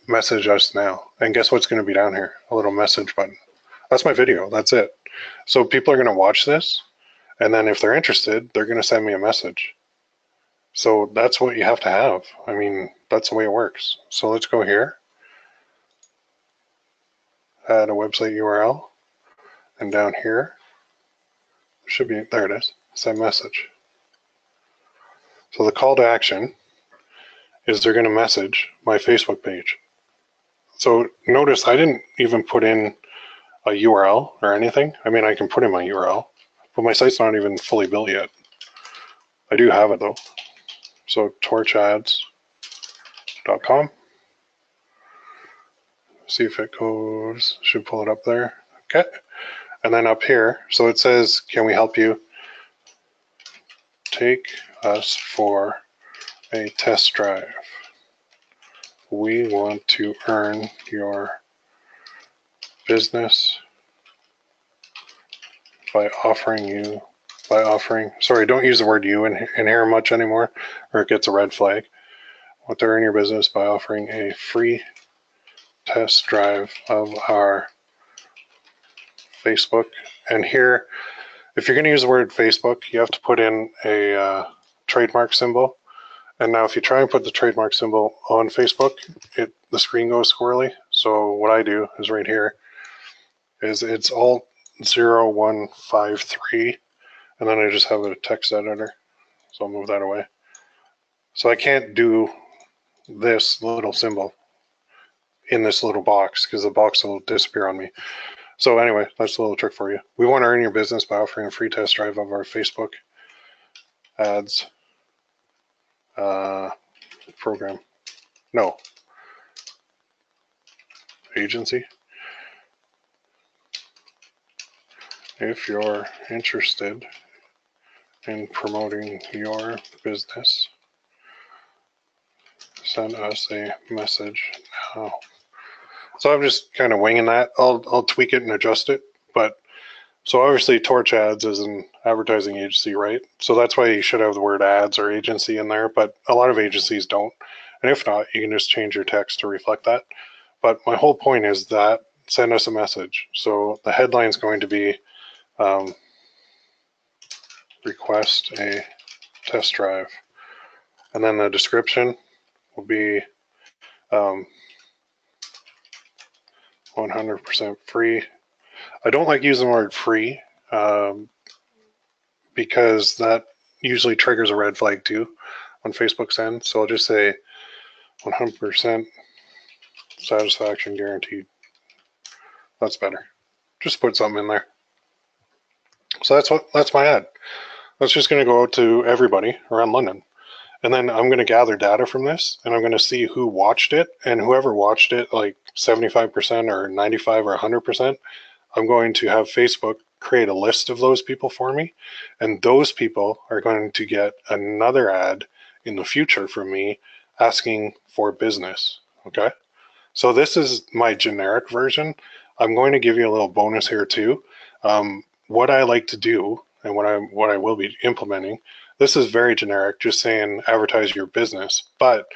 Message us now. And guess what's going to be down here? A little message button. That's my video. That's it. So people are going to watch this, and then if they're interested, they're going to send me a message. So that's what you have to have. I mean, that's the way it works. So let's go here. Add a website URL. And down here, should be, there it is, send message. So the call to action is they're going to message my Facebook page. So notice I didn't even put in a URL or anything. I mean, I can put in my URL, but my site's not even fully built yet. I do have it though. So torchads.com. See if it goes, should pull it up there. Okay. And then up here, so it says, can we help you? Take us for a test drive. We want to earn your business by offering, sorry, don't use the word you in here much anymore, or it gets a red flag. Want to earn your business by offering a free test drive of our Facebook. And here, if you're going to use the word Facebook, you have to put in a trademark symbol. And now if you try and put the trademark symbol on Facebook, the screen goes squirrely. So what I do is right here is it's alt 0153, and then I just have a text editor. So I'll move that away. So I can't do this little symbol in this little box because the box will disappear on me. So anyway, that's a little trick for you. We want to earn your business by offering a free test drive of our Facebook ads program. No. Agency. If you're interested in promoting your business, send us a message now. So I'm just kind of winging that. I'll tweak it and adjust it. But so obviously Torch Ads is an advertising agency, right? So that's why you should have the word ads or agency in there, but a lot of agencies don't. And if not, you can just change your text to reflect that. But my whole point is that send us a message. So the headline is going to be request a test drive. And then the description will be 100% free. I don't like using the word free because that usually triggers a red flag too on Facebook's end. So I'll just say 100% satisfaction guaranteed. That's better. Just put something in there. So that's my ad. That's just going to go out to everybody around London. And then I'm going to gather data from this, and I'm going to see who watched it, and whoever watched it, like 75% or 95 or 100%, I'm going to have Facebook create a list of those people for me, and those people are going to get another ad in the future from me asking for business, okay? So this is my generic version. I'm going to give you a little bonus here too. What I like to do, and what I will be implementing, this is very generic, just saying advertise your business. But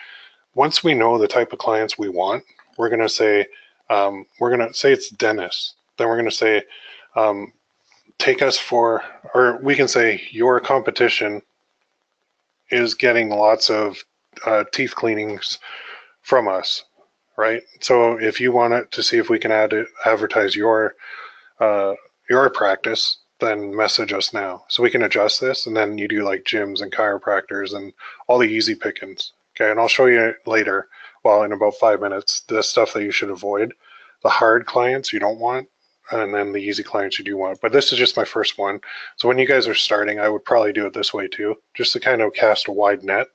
once we know the type of clients we want, we're going to say it's dentists. Then we're going to say take us for, or we can say your competition is getting lots of teeth cleanings from us, right? So if you want it to see if we can advertise your practice, then message us now. So we can adjust this, and then you do like gyms and chiropractors and all the easy pickings. Okay, and I'll show you later, well, in about 5 minutes, the stuff that you should avoid. The hard clients you don't want, and then the easy clients you do want. But this is just my first one. So when you guys are starting, I would probably do it this way too, just to kind of cast a wide net.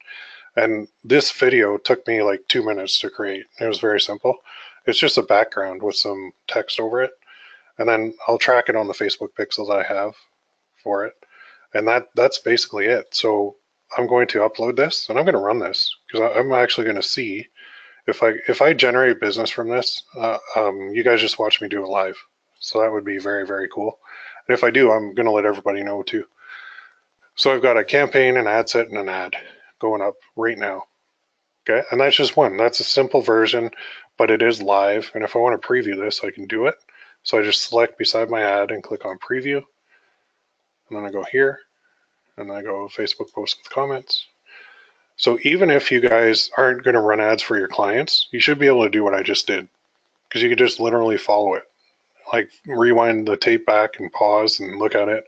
And this video took me like 2 minutes to create. It was very simple. It's just a background with some text over it. And then I'll track it on the Facebook pixels I have for it. And that's basically it. So I'm going to upload this, and I'm going to run this, because I'm actually going to see if I generate business from this. You guys just watch me do it live. So that would be very, very cool. And if I do, I'm going to let everybody know too. So I've got a campaign, an ad set, and an ad going up right now. Okay, and that's just one. That's a simple version, but it is live. And if I want to preview this, I can do it. So I just select beside my ad and click on preview. And then I go here, and then I go Facebook post with comments. So even if you guys aren't going to run ads for your clients, you should be able to do what I just did, because you could just literally follow it. Like rewind the tape back and pause and look at it.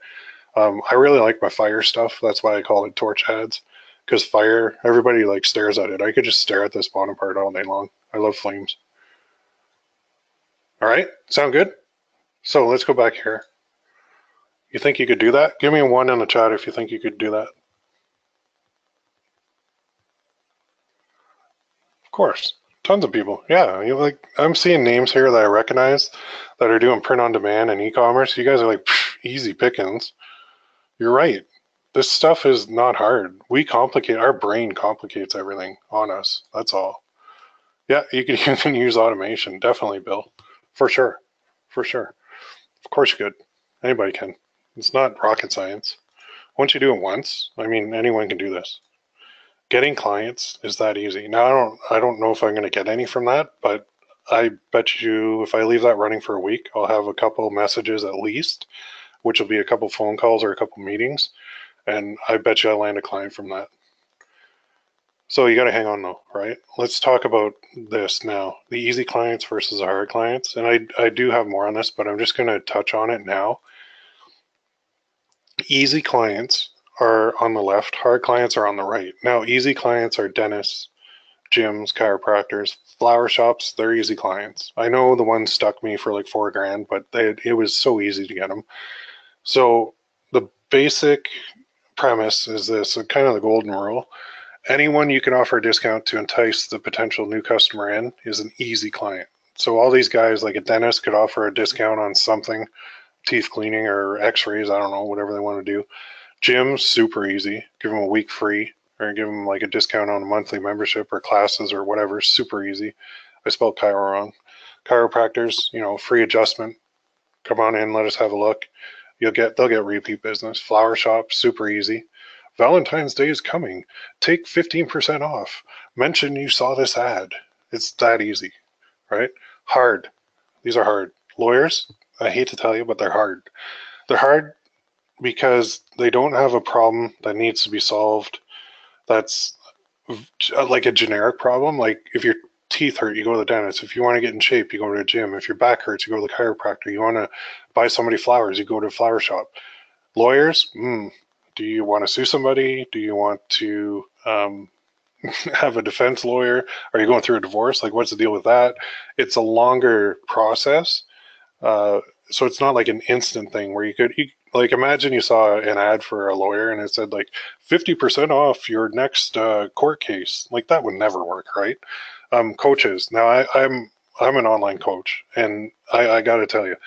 I really like my fire stuff. That's why I call it Torch Ads, because fire, everybody like stares at it. I could just stare at this bottom part all day long. I love flames. All right, sound good? So let's go back here. You think you could do that? Give me a 1 in the chat if you think you could do that. Of course, tons of people. Yeah, I'm seeing names here that I recognize that are doing print on demand and e-commerce. You guys are like, easy pickings. You're right. This stuff is not hard. Our brain complicates everything on us. That's all. Yeah, you can even use automation. Definitely, Bill. For sure. For sure. Of course you could. Anybody can. It's not rocket science. Once you do it once, I mean, anyone can do this. Getting clients is that easy. Now, I don't know if I'm going to get any from that, but I bet you if I leave that running for a week, I'll have a couple messages at least, which will be a couple phone calls or a couple meetings, and I bet you I'll land a client from that. So you got to hang on though, right? Let's talk about this now, the easy clients versus the hard clients. And I do have more on this, but I'm just going to touch on it now. Easy clients are on the left, hard clients are on the right. Now, easy clients are dentists, gyms, chiropractors, flower shops. They're easy clients. I know the one stuck me for like $4,000, but it was so easy to get them. So the basic premise is this, kind of the golden rule. Anyone you can offer a discount to entice the potential new customer in is an easy client. So all these guys, like a dentist, could offer a discount on something teeth cleaning or x-rays, I don't know, whatever they want to do. Gym, super easy. Give them a week free or give them like a discount on a monthly membership or classes or whatever. Super easy. I spelled chiro wrong. Chiropractors, free adjustment. Come on in, let us have a look. They'll get repeat business. Flower shop, super easy. Valentine's Day is coming. Take 15% off. Mention you saw this ad. It's that easy, right? Hard. These are hard. Lawyers, I hate to tell you, but they're hard. They're hard because they don't have a problem that needs to be solved that's like a generic problem. Like if your teeth hurt, you go to the dentist. If you want to get in shape, you go to a gym. If your back hurts, you go to the chiropractor. You want to buy somebody flowers, you go to a flower shop. Lawyers, do you want to sue somebody? Do you want to have a defense lawyer? Are you going through a divorce? Like, what's the deal with that? It's a longer process. So it's not like an instant thing where like imagine you saw an ad for a lawyer and it said like 50% off your next court case. Like that would never work, right? Coaches. Now I'm an online coach, and I got to tell you,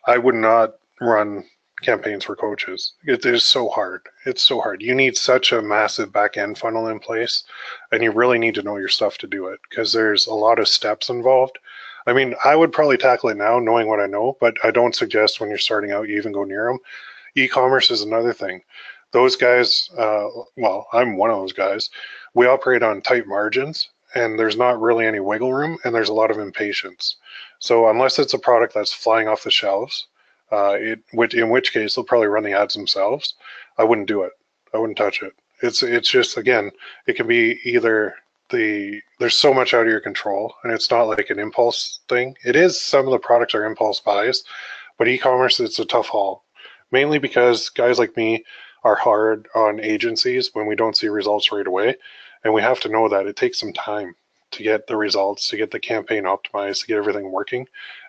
I would not run campaigns for coaches. It is so hard. It's so hard. You need such a massive back end funnel in place, and you really need to know your stuff to do it because there's a lot of steps involved. I mean, I would probably tackle it now knowing what I know, but I don't suggest when you're starting out you even go near them. E-commerce is another thing. Those guys, well, I'm one of those guys. We operate on tight margins, and there's not really any wiggle room, and there's a lot of impatience. So unless it's a product that's flying off the shelves, in which case they'll probably run the ads themselves, I wouldn't do it. I wouldn't touch it. It's just, again, it can be either there's so much out of your control, and it's not like an impulse thing. It is, some of the products are impulse buys, but e-commerce, it's a tough haul, mainly because guys like me are hard on agencies when we don't see results right away, and we have to know that it takes some time to get the results, to get the campaign optimized, to get everything working.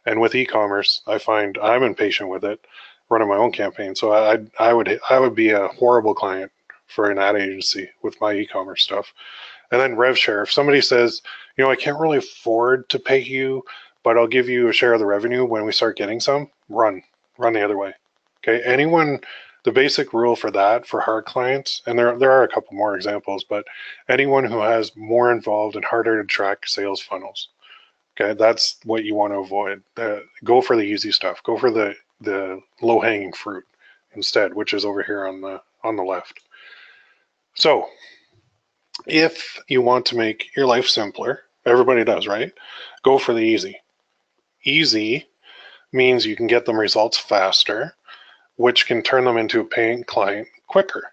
And with e-commerce, I find I'm impatient with it, running my own campaign. So I would be a horrible client for an ad agency with my e-commerce stuff. And then rev share. If somebody says, I can't really afford to pay you, but I'll give you a share of the revenue when we start getting some, run the other way. Okay. The basic rule for that for hard clients, and there are a couple more examples, but anyone who has more involved and harder to track sales funnels, okay, that's what you want to avoid. Go for the easy stuff. Go for the low hanging fruit instead, which is over here on the left. So if you want to make your life simpler, everybody does, right? Go for the easy. Easy means you can get them results faster, which can turn them into a paying client quicker.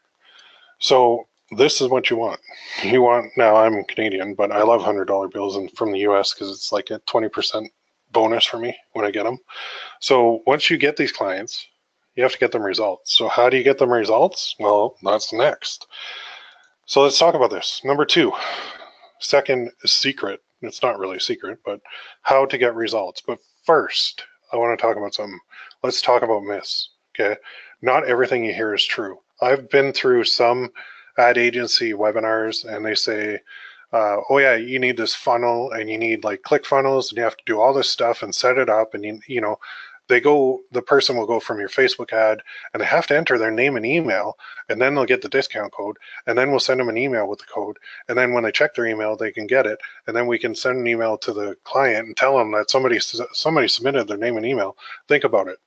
So this is what you want. Now I'm Canadian, but I love $100 bills from the US because it's like a 20% bonus for me when I get them. So once you get these clients, you have to get them results. So how do you get them results? Well, that's next. So let's talk about this. Number 2, second secret. It's not really a secret, but how to get results. But first, I want to talk about something. Let's talk about myths. Okay. Not everything you hear is true. I've been through some ad agency webinars and they say, oh yeah, you need this funnel and you need like click funnels and you have to do all this stuff and set it up. And the person will go from your Facebook ad and they have to enter their name and email, and then they'll get the discount code, and then we'll send them an email with the code. And then when they check their email, they can get it. And then we can send an email to the client and tell them that somebody submitted their name and email. Think about it.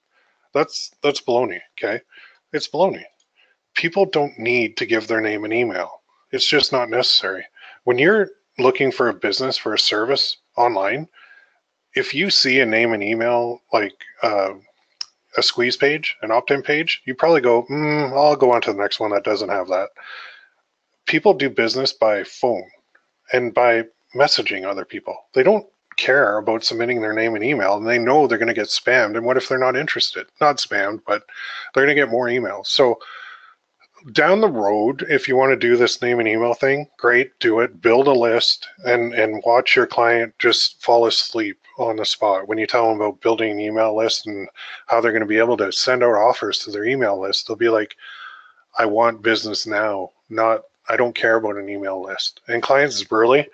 That's baloney, okay? It's baloney. People don't need to give their name and email. It's just not necessary. When you're looking for a business, for a service online, if you see a name and email, like a squeeze page, an opt-in page, you probably go, I'll go on to the next one that doesn't have that. People do business by phone and by messaging other people. They don't care about submitting their name and email, and they know they're going to get spammed. And what if they're not interested? Not spammed, but they're going to get more emails. So down the road, if you want to do this name and email thing, great, do it. Build a list and watch your client just fall asleep on the spot when you tell them about building an email list and how they're going to be able to send out offers to their email list. They'll be like, I want business now, not I don't care about an email list. And clients really,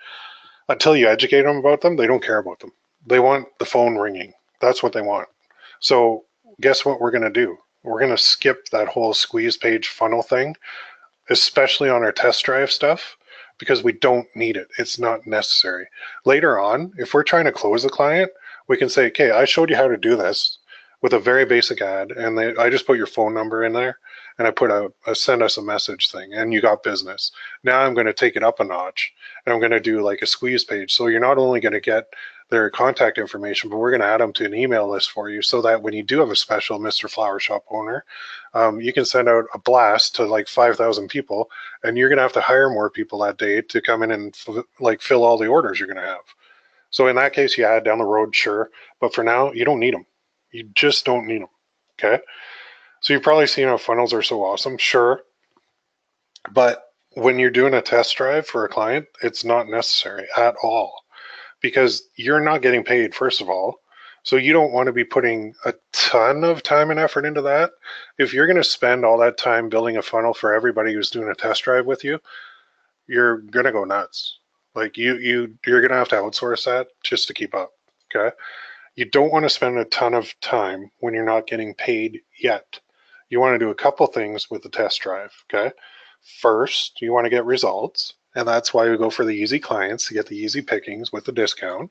until you educate them about them, they don't care about them. They want the phone ringing. That's what they want. So guess what we're going to do? We're going to skip that whole squeeze page funnel thing, especially on our test drive stuff, because we don't need it. It's not necessary. Later on, if we're trying to close a client, we can say, okay, I showed you how to do this with a very basic ad, and I just put your phone number in there, and I put a send us a message thing, and you got business. Now I'm going to take it up a notch, and I'm going to do like a squeeze page. So you're not only going to get their contact information, but we're going to add them to an email list for you, so that when you do have a special Mr. Flower Shop owner, you can send out a blast to like 5,000 people, and you're going to have to hire more people that day to come in and like fill all the orders you're going to have. So in that case, you add down the road, sure, but for now, you don't need them. You just don't need them. Okay. So you've probably seen how funnels are so awesome. Sure. But when you're doing a test drive for a client, it's not necessary at all, because you're not getting paid, first of all. So you don't want to be putting a ton of time and effort into that. If you're going to spend all that time building a funnel for everybody who's doing a test drive with you, you're going to go nuts. Like you're going to have to outsource that just to keep up. Okay. You don't want to spend a ton of time when you're not getting paid yet. You want to do a couple things with the test drive, okay? First, you want to get results, and that's why we go for the easy clients to get the easy pickings with the discount.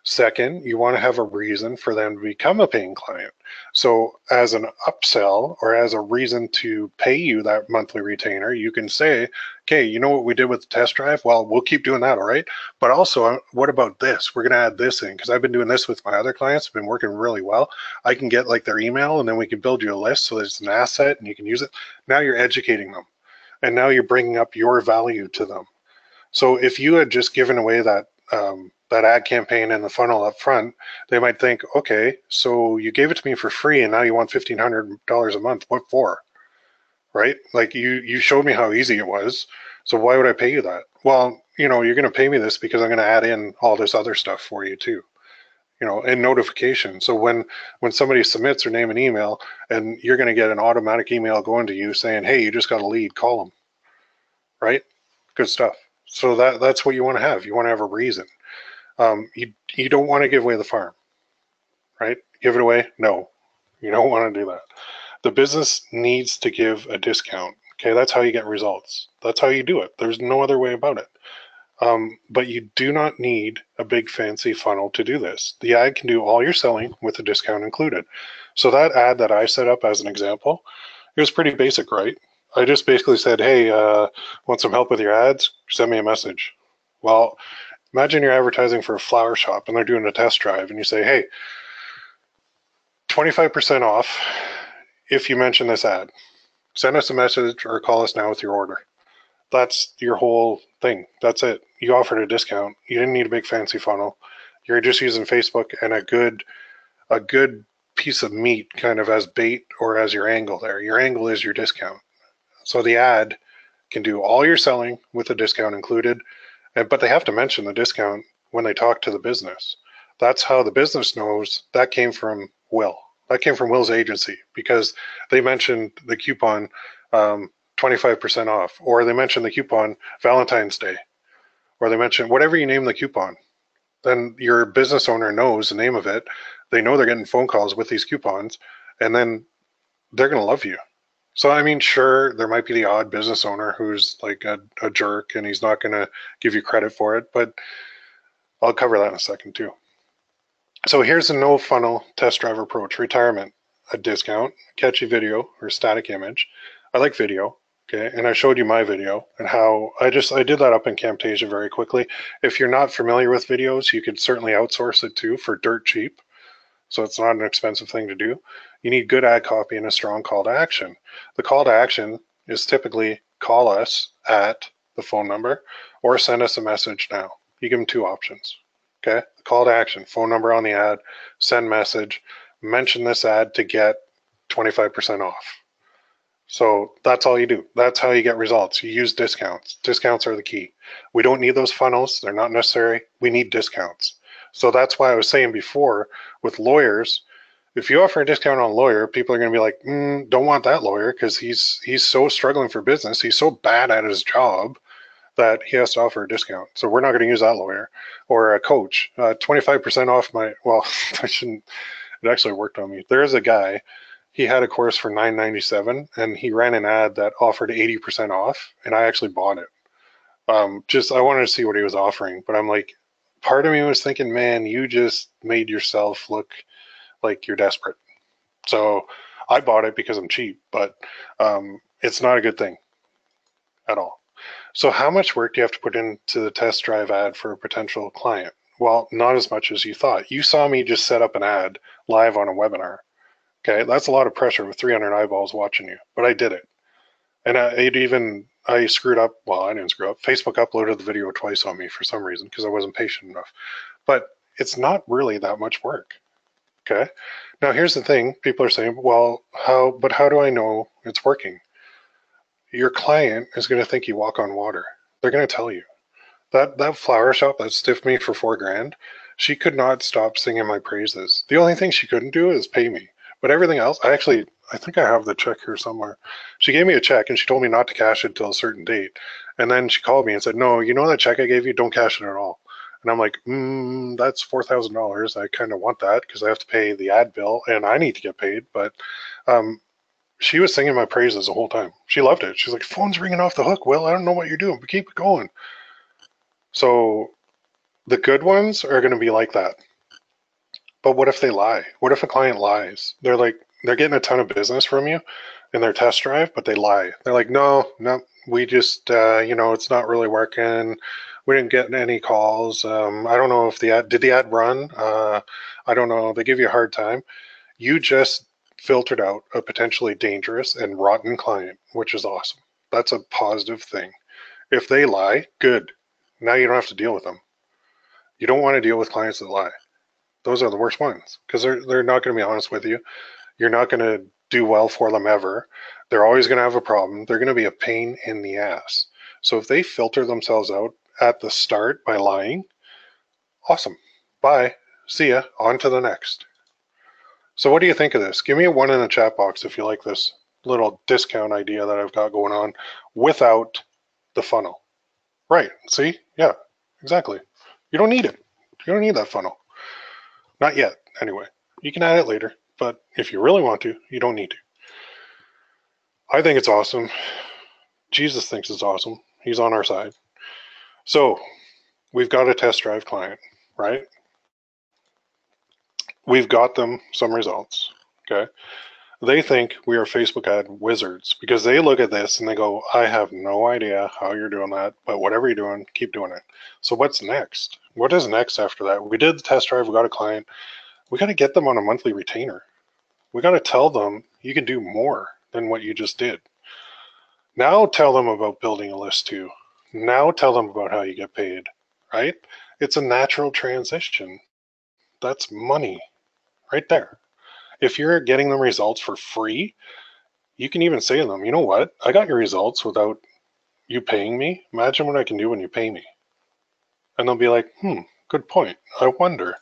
Second, you want to have a reason for them to become a paying client. So as an upsell or as a reason to pay you that monthly retainer, you can say, okay, you know what we did with the test drive? Well, we'll keep doing that, all right? But also, what about this? We're going to add this in, because I've been doing this with my other clients. It's been working really well. I can get like their email, and then we can build you a list so there's an asset and you can use it. Now you're educating them, and now you're bringing up your value to them. So if you had just given away that that ad campaign in the funnel up front, they might think, okay, so you gave it to me for free, and now you want $1,500 a month. What for? Right? Like you showed me how easy it was. So why would I pay you that? Well, you're going to pay me this because I'm going to add in all this other stuff for you too. And notification. So when somebody submits their name and email, and you're going to get an automatic email going to you saying, hey, you just got a lead, call them. Right? Good stuff. So that's what you want to have. You want to have a reason. You don't want to give away the farm, right? Give it away? No, you don't want to do that. The business needs to give a discount. Okay, that's how you get results. That's how you do it. There's no other way about it. But you do not need a big fancy funnel to do this. The ad can do all your selling with a discount included. So that ad that I set up as an example, it was pretty basic, right? I just basically said, hey, want some help with your ads? Send me a message. Well, imagine you're advertising for a flower shop and they're doing a test drive, and you say, hey, 25% off if you mention this ad. Send us a message or call us now with your order. That's your whole thing. That's it. You offered a discount. You didn't need a big fancy funnel. You're just using Facebook and a good piece of meat kind of as bait or as your angle there. Your angle is your discount. So the ad can do all your selling with a discount included, but they have to mention the discount when they talk to the business. That's how the business knows that came from Will. That came from Will's agency, because they mentioned the coupon 25% off, or they mentioned the coupon Valentine's Day, or they mentioned whatever you name the coupon. Then your business owner knows the name of it. They know they're getting phone calls with these coupons, and then they're going to love you. So, I mean, sure, there might be the odd business owner who's like a jerk and he's not going to give you credit for it, but I'll cover that in a second too. So here's a no funnel test drive approach. Retirement, a discount, catchy video or static image. I like video, okay? And I showed you my video and how I did that up in Camtasia very quickly. If you're not familiar with videos, you could certainly outsource it too for dirt cheap. So it's not an expensive thing to do. You need good ad copy and a strong call to action. The call to action is typically call us at the phone number or send us a message now. You give them two options. Okay, the call to action, phone number on the ad, send message, mention this ad to get 25% off. So that's all you do. That's how you get results. You use discounts. Discounts are the key. We don't need those funnels. They're not necessary. We need discounts. So that's why I was saying before with lawyers, if you offer a discount on a lawyer, people are going to be like, don't want that lawyer because he's so struggling for business. He's so bad at his job that he has to offer a discount. So we're not going to use that lawyer. Or a coach, 25% off my, well, I shouldn't, It actually worked on me. There's a guy, he had a course for $9.97 and he ran an ad that offered 80% off, and I actually bought it. Just I wanted to see what he was offering, but I'm like, part of me was thinking, man, you just made yourself look like you're desperate. So I bought it because I'm cheap, but it's not a good thing at all. So how much work do you have to put into the test drive ad for a potential client? Well, not as much as you thought. You saw me just set up an ad live on a webinar. Okay, that's a lot of pressure with 300 eyeballs watching you, but I did it. And I screwed up. Well, I didn't screw up. Facebook uploaded the video twice on me for some reason because I wasn't patient enough. But it's not really that much work. Okay. Now here's the thing. People are saying, well, how do I know it's working? Your client is going to think you walk on water. They're going to tell you. That flower shop that stiffed me for $4,000, she could not stop singing my praises. The only thing she couldn't do is pay me. But everything else, I think I have the check here somewhere. She gave me a check and she told me not to cash it until a certain date. And then she called me and said, no, you know that check I gave you? Don't cash it at all. And I'm like, that's $4,000. I kind of want that because I have to pay the ad bill and I need to get paid. But she was singing my praises the whole time. She loved it. She's like, phone's ringing off the hook, Will. I don't know what you're doing, but keep it going. So the good ones are going to be like that. But what if they lie? What if a client lies? They're getting a ton of business from you in their test drive, but they lie. They're like, no, we just, it's not really working. We didn't get any calls. I don't know if did the ad run? I don't know. They give you a hard time. You just filtered out a potentially dangerous and rotten client, which is awesome. That's a positive thing. If they lie, good. Now you don't have to deal with them. You don't want to deal with clients that lie. Those are the worst ones because they're not going to be honest with you. You're not going to do well for them ever. They're always going to have a problem. They're going to be a pain in the ass. So if they filter themselves out at the start by lying, awesome. Bye. See ya. On to the next. So what do you think of this? Give me a 1 in the chat box if you like this little discount idea that I've got going on without the funnel. Right. See? Yeah, exactly. You don't need it. You don't need that funnel. Not yet, anyway. You can add it later, but if you really want to, you don't need to. I think it's awesome. Jesus thinks it's awesome. He's on our side. So we've got a test drive client, right? We've got them some results, okay? They think we are Facebook ad wizards because they look at this and they go, I have no idea how you're doing that, but whatever you're doing, keep doing it. So what's next? What is next after that? We did the test drive. We got a client. We got to get them on a monthly retainer. We got to tell them you can do more than what you just did. Now tell them about building a list too. Now tell them about how you get paid, right? It's a natural transition. That's money right there. If you're getting them results for free, you can even say to them, you know what? I got your results without you paying me. Imagine what I can do when you pay me. And they'll be like, good point. I wonder.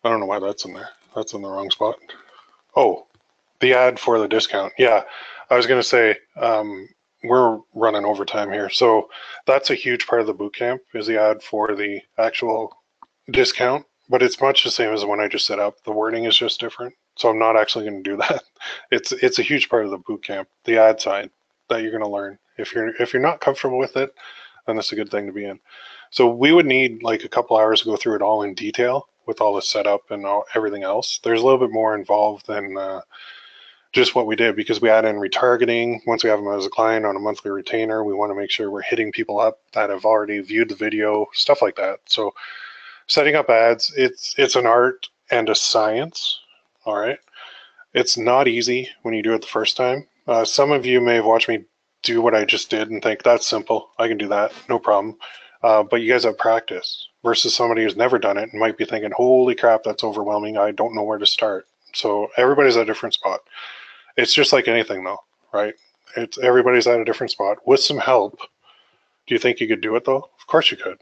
I don't know why that's in there. That's in the wrong spot. Oh, the ad for the discount. Yeah, I was going to say, we're running overtime here. So that's a huge part of the bootcamp is the ad for the actual discount, but it's much the same as the one I just set up. The wording is just different. So I'm not actually going to do that. It's a huge part of the bootcamp, the ad side that you're going to learn. If you're not comfortable with it, then that's a good thing to be in. So we would need like a couple hours to go through it all in detail with all the setup and everything else. There's a little bit more involved than just what we did because we add in retargeting. Once we have them as a client on a monthly retainer, we want to make sure we're hitting people up that have already viewed the video, stuff like that. So setting up ads, it's an art and a science, all right? It's not easy when you do it the first time. Some of you may have watched me do what I just did and think, that's simple, I can do that, no problem. But you guys have practice versus somebody who's never done it and might be thinking, holy crap, that's overwhelming, I don't know where to start. So everybody's at a different spot. It's just like anything though, right? Everybody's at a different spot. With some help, do you think you could do it though? Of course you could.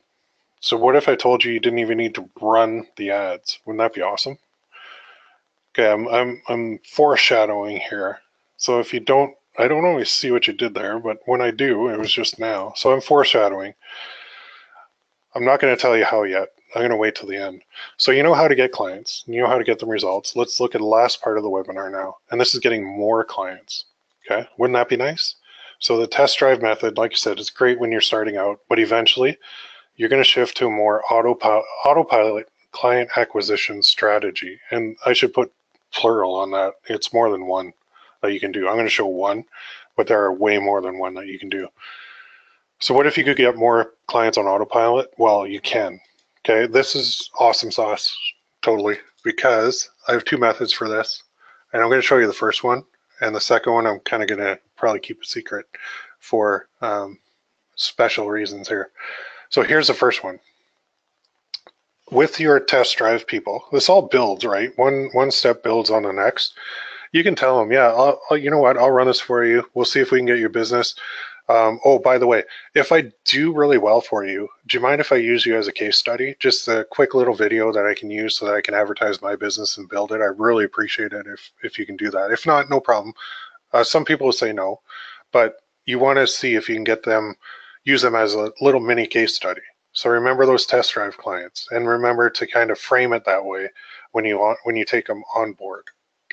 So what if I told you didn't even need to run the ads? Wouldn't that be awesome? Okay, I'm foreshadowing here. So if you don't, I don't always see what you did there, but when I do, it was just now. So I'm foreshadowing. I'm not going to tell you how yet. I'm going to wait till the end. So you know how to get clients, you know how to get them results. Let's look at the last part of the webinar now. And this is getting more clients. Okay, wouldn't that be nice? So the test drive method, like I said, is great when you're starting out, but eventually you're going to shift to a more autopilot client acquisition strategy. And I should put plural on that. It's more than one that you can do. I'm going to show one, but there are way more than one that you can do. So what if you could get more clients on autopilot? Well, you can. Okay, this is awesome sauce, totally, because I have two methods for this. And I'm going to show you the first one. And the second one, I'm kind of going to probably keep a secret for special reasons here. So here's the first one. With your test drive people, this all builds, right? One step builds on the next. You can tell them, yeah, you know what, I'll run this for you. We'll see if we can get your business. Oh, by the way, if I do really well for you, do you mind if I use you as a case study? Just a quick little video that I can use so that I can advertise my business and build it. I really appreciate it if you can do that. If not, no problem. Some people will say no, but you want to see if you can get them, use them as a little mini case study. So remember those test drive clients, and remember to kind of frame it that way when you take them on board.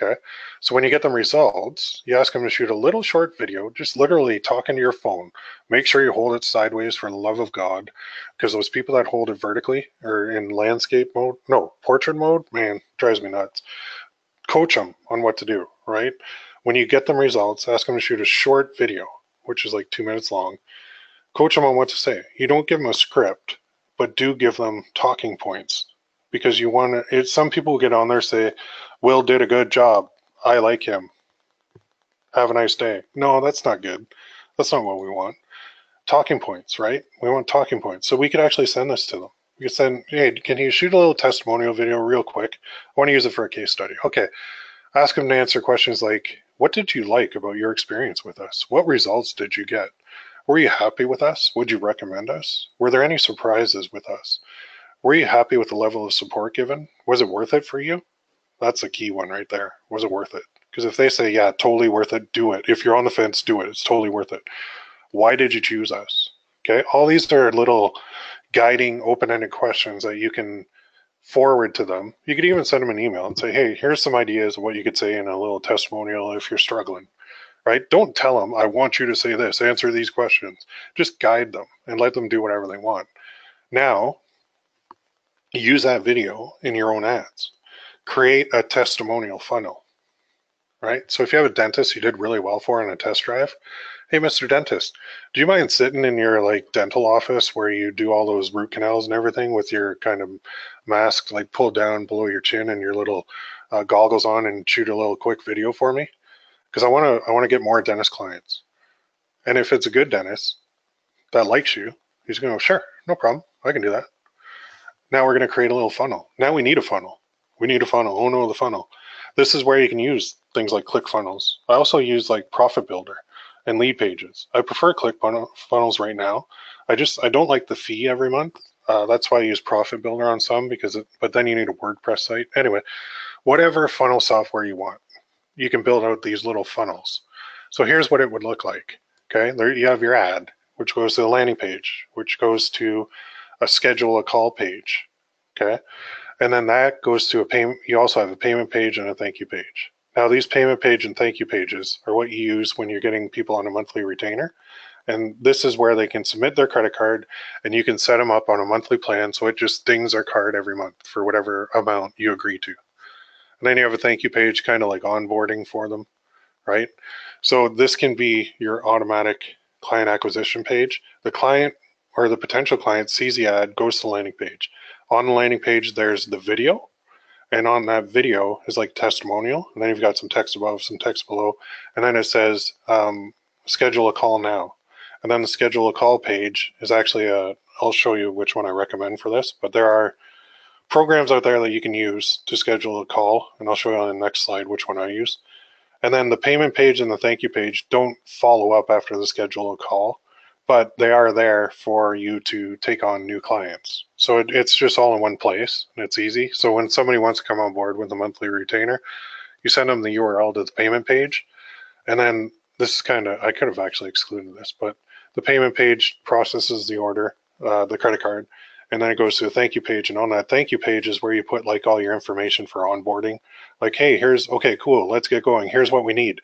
Okay, so when you get them results, you ask them to shoot a little short video, just literally talking to your phone. Make sure you hold it sideways for the love of God, because those people that hold it vertically or in landscape mode, no, portrait mode, man, drives me nuts. Coach them on what to do, right? When you get them results, ask them to shoot a short video, which is like 2 minutes long. Coach them on what to say. You don't give them a script, but do give them talking points, because you want to. Some people get on there, say, Will did a good job. I like him. Have a nice day. No, that's not good. That's not what we want. Talking points, right? We want talking points. So we could actually send this to them. We could send, hey, can you shoot a little testimonial video real quick? I want to use it for a case study. Okay. Ask them to answer questions like, what did you like about your experience with us? What results did you get? Were you happy with us? Would you recommend us? Were there any surprises with us? Were you happy with the level of support given? Was it worth it for you? That's a key one right there. Was it worth it? Because if they say, yeah, totally worth it, do it. If you're on the fence, do it. It's totally worth it. Why did you choose us? Okay, all these are little guiding open-ended questions that you can forward to them. You could even send them an email and say, hey, here's some ideas of what you could say in a little testimonial if you're struggling, right? Don't tell them, I want you to say this, answer these questions. Just guide them and let them do whatever they want. Now, use that video in your own ads. Create a testimonial funnel, right? So if you have a dentist you did really well for in a test drive, hey, Mr. Dentist, do you mind sitting in your like dental office where you do all those root canals and everything with your kind of mask like pulled down below your chin and your little goggles on and shoot a little quick video for me? Because I want to get more dentist clients. And if it's a good dentist that likes you, he's going to go, sure, no problem, I can do that. Now we're going to create a little funnel. Now we need a funnel. We need a funnel. Oh no, the funnel. This is where you can use things like ClickFunnels. I also use like Profit Builder and lead pages. I prefer ClickFunnels right now. I don't like the fee every month. That's why I use Profit Builder on some, but then you need a WordPress site. Anyway, whatever funnel software you want, you can build out these little funnels. So here's what it would look like. Okay, there you have your ad, which goes to the landing page, which goes to a schedule a call page. Okay, and then that goes to a payment. You also have a payment page and a thank you page. Now these payment page and thank you pages are what you use when you're getting people on a monthly retainer. And this is where they can submit their credit card and you can set them up on a monthly plan. So it just dings their card every month for whatever amount you agree to. And then you have a thank you page, kind of like onboarding for them, right? So this can be your automatic client acquisition page. The client or the potential client sees the ad, goes to the landing page. On the landing page, there's the video. And on that video is like testimonial. And then you've got some text above, some text below. And then it says, schedule a call now. And then the schedule a call page is actually I'll show you which one I recommend for this, but there are programs out there that you can use to schedule a call. And I'll show you on the next slide which one I use. And then the payment page and the thank you page don't follow up after the schedule a call, but they are there for you to take on new clients. So it's just all in one place and it's easy. So when somebody wants to come on board with a monthly retainer, you send them the URL to the payment page. And then this is I could have actually excluded this, but the payment page processes the order, the credit card, and then it goes to a thank you page. And on that thank you page is where you put like all your information for onboarding. Like, hey, okay, cool, let's get going. Here's what we need.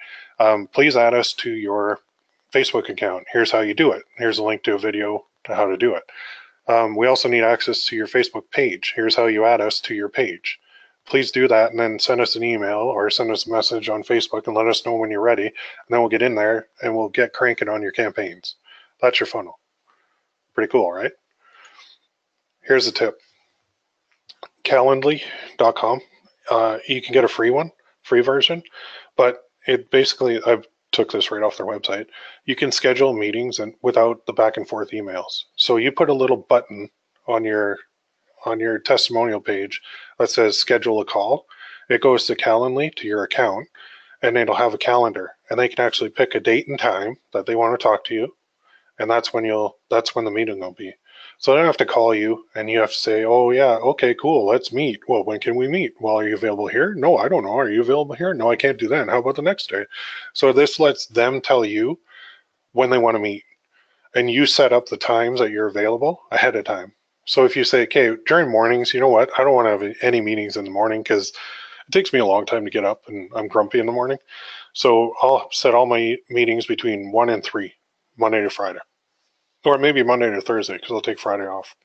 Please add us to your Facebook account. Here's how you do it. Here's a link to a video to how to do it. We also need access to your Facebook page. Here's how you add us to your page. Please do that and then send us an email or send us a message on Facebook and let us know when you're ready. And then we'll get in there and we'll get cranking on your campaigns. That's your funnel. Pretty cool, right? Here's a tip. Calendly.com. You can get a free version, but it basically, I took this right off their website. You can schedule meetings and without the back and forth emails. So you put a little button on your testimonial page that says schedule a call. It goes to Calendly, to your account, and it'll have a calendar, and they can actually pick a date and time that they want to talk to you, and that's when the meeting will be. So they don't have to call you and you have to say, oh yeah, okay, cool, let's meet. Well, when can we meet? Well, are you available here? No, I don't know. Are you available here? No, I can't do that. How about the next day? So this lets them tell you when they want to meet, and you set up the times that you're available ahead of time. So if you say, okay, during mornings, you know what, I don't want to have any meetings in the morning because it takes me a long time to get up and I'm grumpy in the morning. So I'll set all my meetings between 1 and 3, Monday to Friday. Or maybe Monday to Thursday, because I'll take Friday off.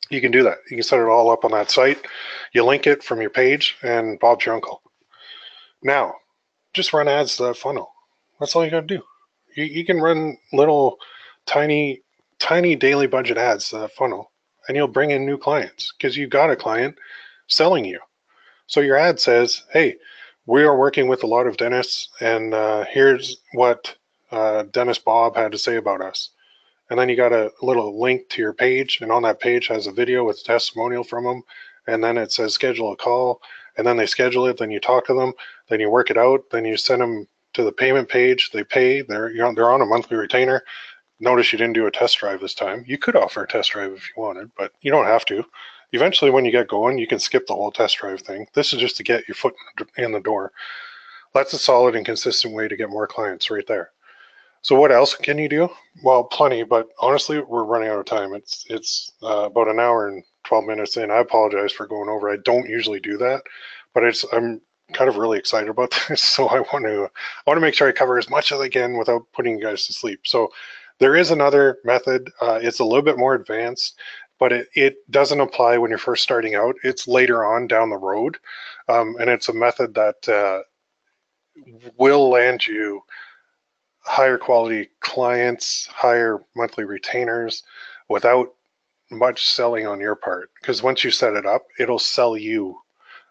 You can do that. You can set it all up on that site. You link it from your page, and Bob's your uncle. Now, just run ads to that funnel. That's all you got to do. You can run little tiny daily budget ads to that funnel, and you'll bring in new clients because you've got a client selling you. So your ad says, hey, we are working with a lot of dentists, and here's what Dentist Bob had to say about us. And then you got a little link to your page, and on that page has a video with a testimonial from them, and then it says schedule a call, and then they schedule it, then you talk to them, then you work it out, then you send them to the payment page, they pay, they're on a monthly retainer. Notice you didn't do a test drive this time. You could offer a test drive if you wanted, but you don't have to. Eventually, when you get going, you can skip the whole test drive thing. This is just to get your foot in the door. That's a solid and consistent way to get more clients right there. So what else can you do? Well, plenty, but honestly, we're running out of time. It's about an hour and 12 minutes in. I apologize for going over. I don't usually do that, but I'm kind of really excited about this, so I want to make sure I cover as much as I can without putting you guys to sleep. So there is another method. It's a little bit more advanced, but it doesn't apply when you're first starting out. It's later on down the road, and it's a method that will land you higher quality clients, higher monthly retainers without much selling on your part. Because once you set it up, it'll sell you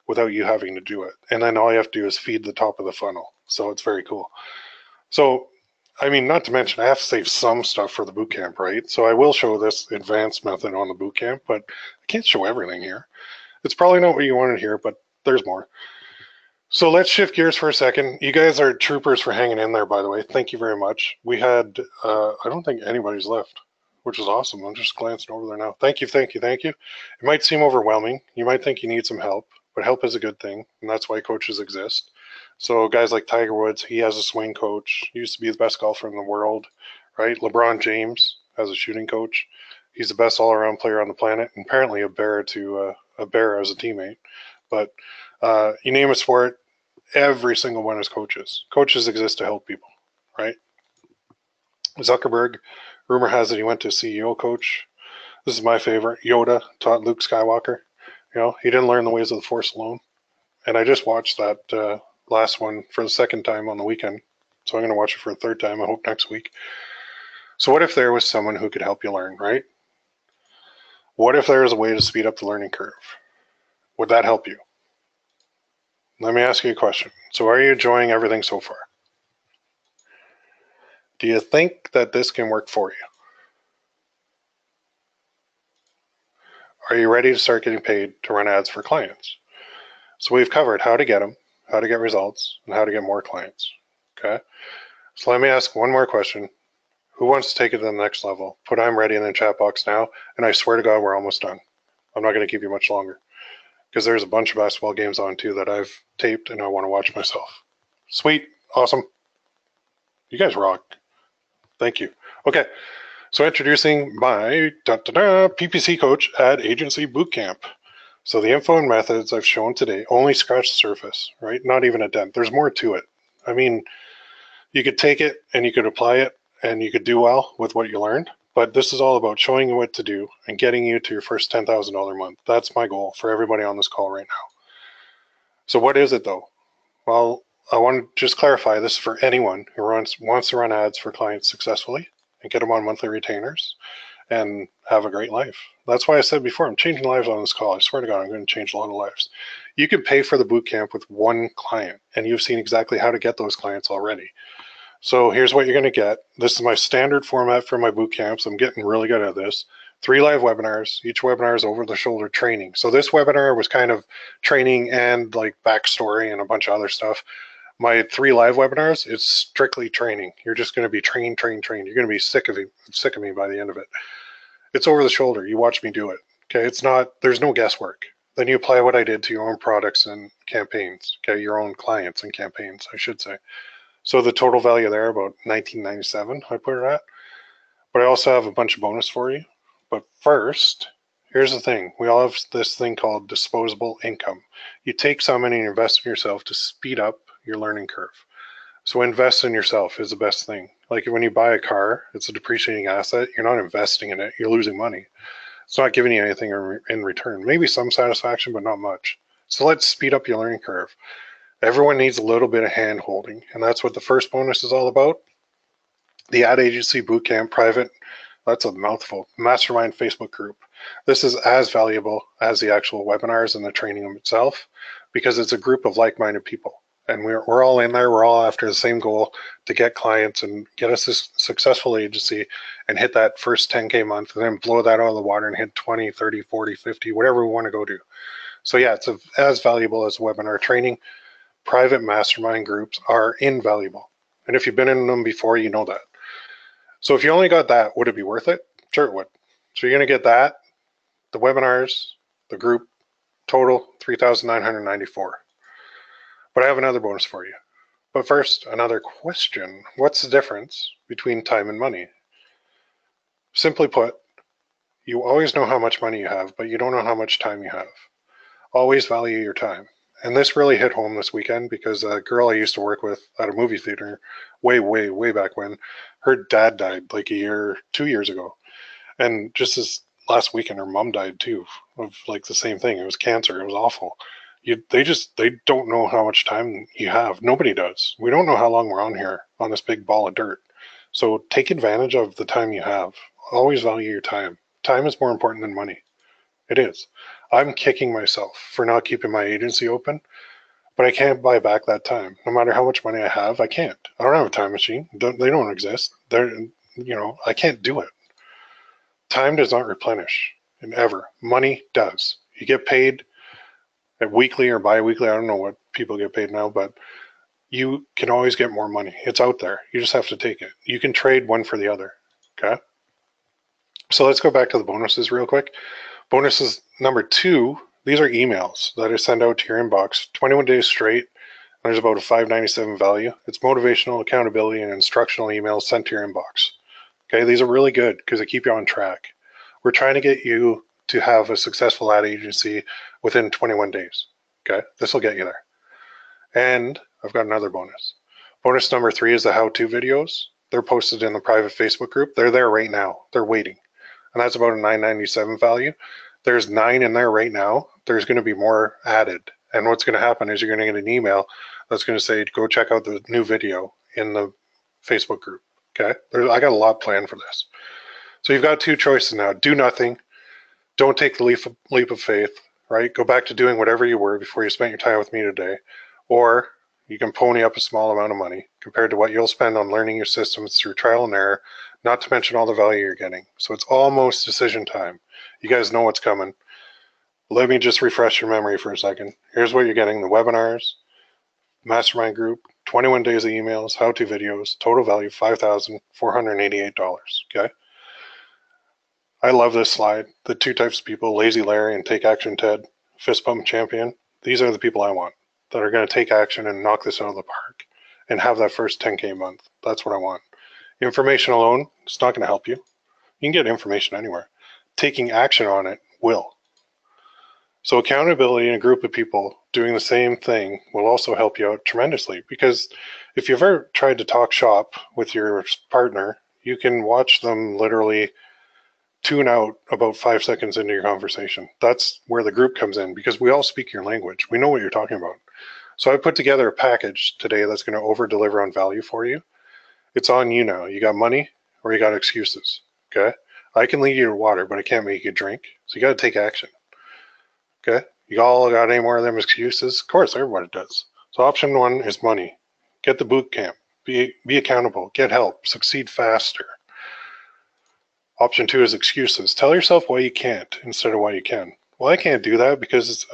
without you having to do it. And then all you have to do is feed the top of the funnel. So it's very cool. So, I mean, not to mention, I have to save some stuff for the bootcamp, right? So I will show this advanced method on the bootcamp, but I can't show everything here. It's probably not what you wanted to hear, but there's more. So let's shift gears for a second. You guys are troopers for hanging in there, by the way. Thank you very much. We had, I don't think anybody's left, which is awesome. I'm just glancing over there now. Thank you, thank you, thank you. It might seem overwhelming. You might think you need some help, but help is a good thing, and that's why coaches exist. So guys like Tiger Woods, he has a swing coach. He used to be the best golfer in the world, right? LeBron James has a shooting coach. He's the best all-around player on the planet, and apparently a bear as a teammate. But you name a sport, every single one is coaches. Coaches exist to help people, right? Zuckerberg, rumor has it he went to CEO coach. This is my favorite. Yoda taught Luke Skywalker. You know, he didn't learn the ways of the Force alone. And I just watched that last one for the second time on the weekend. So I'm going to watch it for a third time, I hope, next week. So what if there was someone who could help you learn, right? What if there was a way to speed up the learning curve? Would that help you? Let me ask you a question. So are you enjoying everything so far? Do you think that this can work for you? Are you ready to start getting paid to run ads for clients? So we've covered how to get them, how to get results, and how to get more clients. Okay. So let me ask one more question. Who wants to take it to the next level? Put I'm ready in the chat box now, and I swear to God, we're almost done. I'm not going to keep you much longer, because there's a bunch of basketball games on too that I've taped and I want to watch myself. Sweet. Awesome. You guys rock. Thank you. Okay. So introducing my PPC Coach Ad Agency Bootcamp. So the info and methods I've shown today only scratch the surface, right? Not even a dent. There's more to it. I mean, you could take it and you could apply it and you could do well with what you learned. But this is all about showing you what to do and getting you to your first $10,000 month. That's my goal for everybody on this call right now. So what is it though? Well, I want to just clarify this for anyone who wants to run ads for clients successfully and get them on monthly retainers and have a great life. That's why I said before, I'm changing lives on this call. I swear to God, I'm going to change a lot of lives. You can pay for the bootcamp with one client, and you've seen exactly how to get those clients already. So here's what you're going to get. This is my standard format for my bootcamps. I'm getting really good at this. 3 live webinars. Each webinar is over-the-shoulder training. So this webinar was kind of training and like backstory and a bunch of other stuff. My 3 live webinars, it's strictly training. You're just going to be trained. You're going to be sick of me by the end of it. It's over the shoulder. You watch me do it. Okay, it's not. There's no guesswork. Then you apply what I did to your own products and campaigns. Okay, your own clients and campaigns, I should say. So the total value there, about $19.97, I put it at. But I also have a bunch of bonus for you. But first, here's the thing. We all have this thing called disposable income. You take some and you invest in yourself to speed up your learning curve. So invest in yourself is the best thing. Like when you buy a car, it's a depreciating asset. You're not investing in it. You're losing money. It's not giving you anything in return. Maybe some satisfaction, but not much. So let's speed up your learning curve. Everyone needs a little bit of hand holding, and that's what the first bonus is all about. The Ad Agency Bootcamp Private, that's a mouthful, Mastermind Facebook group. This is as valuable as the actual webinars and the training itself because it's a group of like-minded people. And we're all in there. We're all after the same goal to get clients and get us a successful agency and hit that first 10K month and then blow that out of the water and hit 20, 30, 40, 50, whatever we want to go do. So yeah, it's as valuable as webinar training. Private mastermind groups are invaluable. And if you've been in them before, you know that. So if you only got that, would it be worth it? Sure it would. So you're going to get that, the webinars, the group, total $3,994. But I have another bonus for you. But first, another question. What's the difference between time and money? Simply put, you always know how much money you have, but you don't know how much time you have. Always value your time. And this really hit home this weekend because a girl I used to work with at a movie theater way back when, her dad died like 2 years ago. And just this last weekend, her mom died too of like the same thing. It was cancer. It was awful. They don't know how much time you have. Nobody does. We don't know how long we're on here on this big ball of dirt. So take advantage of the time you have. Always value your time. Time is more important than money. It is. I'm kicking myself for not keeping my agency open, but I can't buy back that time. No matter how much money I have, I can't. I don't have a time machine. They don't exist. I can't do it. Time does not replenish, and ever. Money does. You get paid at weekly or bi-weekly. I don't know what people get paid now, but you can always get more money. It's out there. You just have to take it. You can trade one for the other. Okay? So let's go back to the bonuses real quick. Bonuses number 2, these are emails that I send out to your inbox 21 days straight. There's about a $5.97 value. It's motivational, accountability, and instructional emails sent to your inbox. Okay, these are really good because they keep you on track. We're trying to get you to have a successful ad agency within 21 days. Okay, this will get you there. And I've got another bonus. Bonus number 3 is the how-to videos. They're posted in the private Facebook group. They're there right now. They're waiting. And that's about a $9.97 value. There's 9 in there right now. There's going to be more added. And what's going to happen is you're going to get an email that's going to say, go check out the new video in the Facebook group. Okay? I got a lot planned for this. So you've got 2 choices now. Do nothing. Don't take the leap of faith, right? Go back to doing whatever you were before you spent your time with me today. Or you can pony up a small amount of money compared to what you'll spend on learning your systems through trial and error, not to mention all the value you're getting. So it's almost decision time. You guys know what's coming. Let me just refresh your memory for a second. Here's what you're getting: the webinars, mastermind group, 21 days of emails, how-to videos, total value $5,488. Okay. I love this slide. The 2 types of people, Lazy Larry and Take Action Ted, Fist Pump Champion. These are the people I want that are going to take action and knock this out of the park and have that first 10K month. That's what I want. Information alone, it's not going to help you. You can get information anywhere. Taking action on it will. So accountability in a group of people doing the same thing will also help you out tremendously, because if you've ever tried to talk shop with your partner, you can watch them literally tune out about 5 seconds into your conversation. That's where the group comes in, because we all speak your language. We know what you're talking about. So I put together a package today that's going to over deliver on value for you. It's on you now. You got money or you got excuses. Okay. I can lead you to water, but I can't make you drink. So you got to take action. Okay. You all got any more of them excuses? Of course, everybody does. So option one is money. Get the boot camp. Be accountable. Get help. Succeed faster. Option two is excuses. Tell yourself why you can't instead of why you can. Well, I can't do that because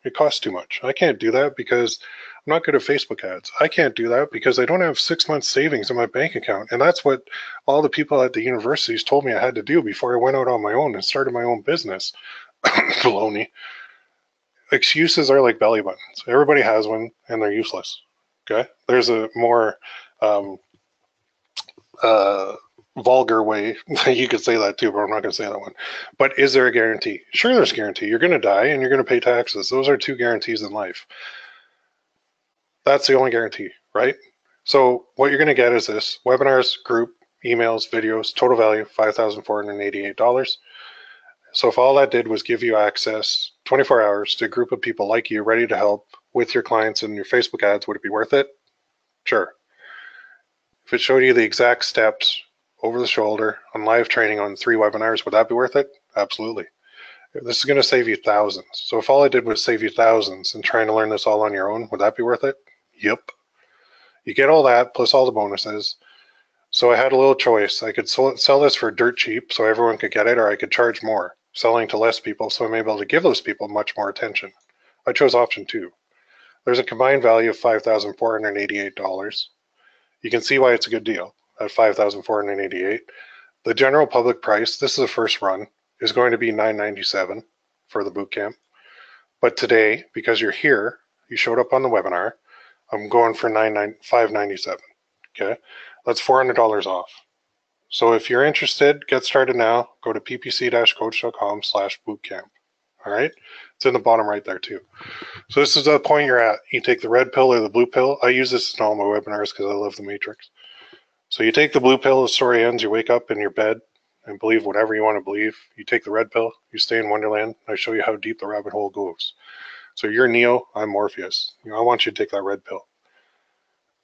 it costs too much. I can't do that because I'm not good at Facebook ads. I can't do that because I don't have 6 months savings in my bank account. And that's what all the people at the universities told me I had to do before I went out on my own and started my own business. Baloney. Excuses are like belly buttons. Everybody has one and they're useless. Okay. There's a more vulgar way you could say that too, but I'm not going to say that one. But is there a guarantee? Sure, there's a guarantee. You're going to die and you're going to pay taxes. Those are two guarantees in life. That's the only guarantee, right? So what you're going to get is this: webinars, group, emails, videos, total value $5,488. So if all that did was give you access 24 hours to a group of people like you ready to help with your clients and your Facebook ads, would it be worth it? Sure. If it showed you the exact steps over the shoulder on live training on 3 webinars, would that be worth it? Absolutely. This is going to save you thousands. So if all I did was save you thousands and trying to learn this all on your own, would that be worth it? Yep. You get all that plus all the bonuses. So I had a little choice. I could sell this for dirt cheap so everyone could get it, or I could charge more, selling to less people so I'm able to give those people much more attention. I chose option 2. There's a combined value of $5,488. You can see why it's a good deal at $5,488. The general public price, this is the first run, is going to be $997 for the bootcamp. But today, because you're here, you showed up on the webinar, I'm going for $597. Okay, that's $400 off. So if you're interested, get started now. Go to ppc-coach.com/bootcamp. All right, it's in the bottom right there too. So this is the point you're at. You take the red pill or the blue pill. I use this in all my webinars because I love the matrix. So you take the blue pill, the story ends, you wake up in your bed and believe whatever you want to believe. You take the red pill, you stay in Wonderland. I show you how deep the rabbit hole goes. So you're Neo, I'm Morpheus. I want you to take that red pill.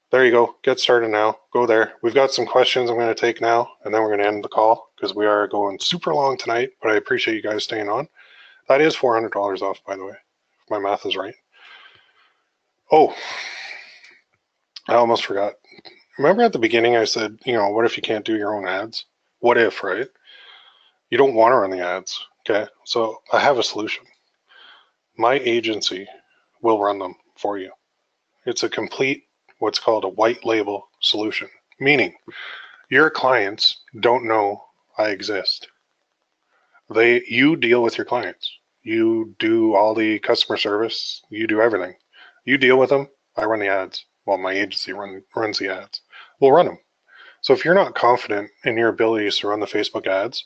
There you go. Get started now. Go there. We've got some questions I'm going to take now, and then we're going to end the call because we are going super long tonight, but I appreciate you guys staying on. That is $400 off, by the way, if my math is right. Oh, I almost forgot. Remember at the beginning I said, what if you can't do your own ads? What if, right? You don't want to run the ads, okay? So I have a solution. My agency will run them for you. It's a complete, what's called a white label solution, meaning your clients don't know I exist. You deal with your clients. You do all the customer service. You do everything. You deal with them. I run the ads. Well, my agency runs the ads. We'll run them. So if you're not confident in your abilities to run the Facebook ads,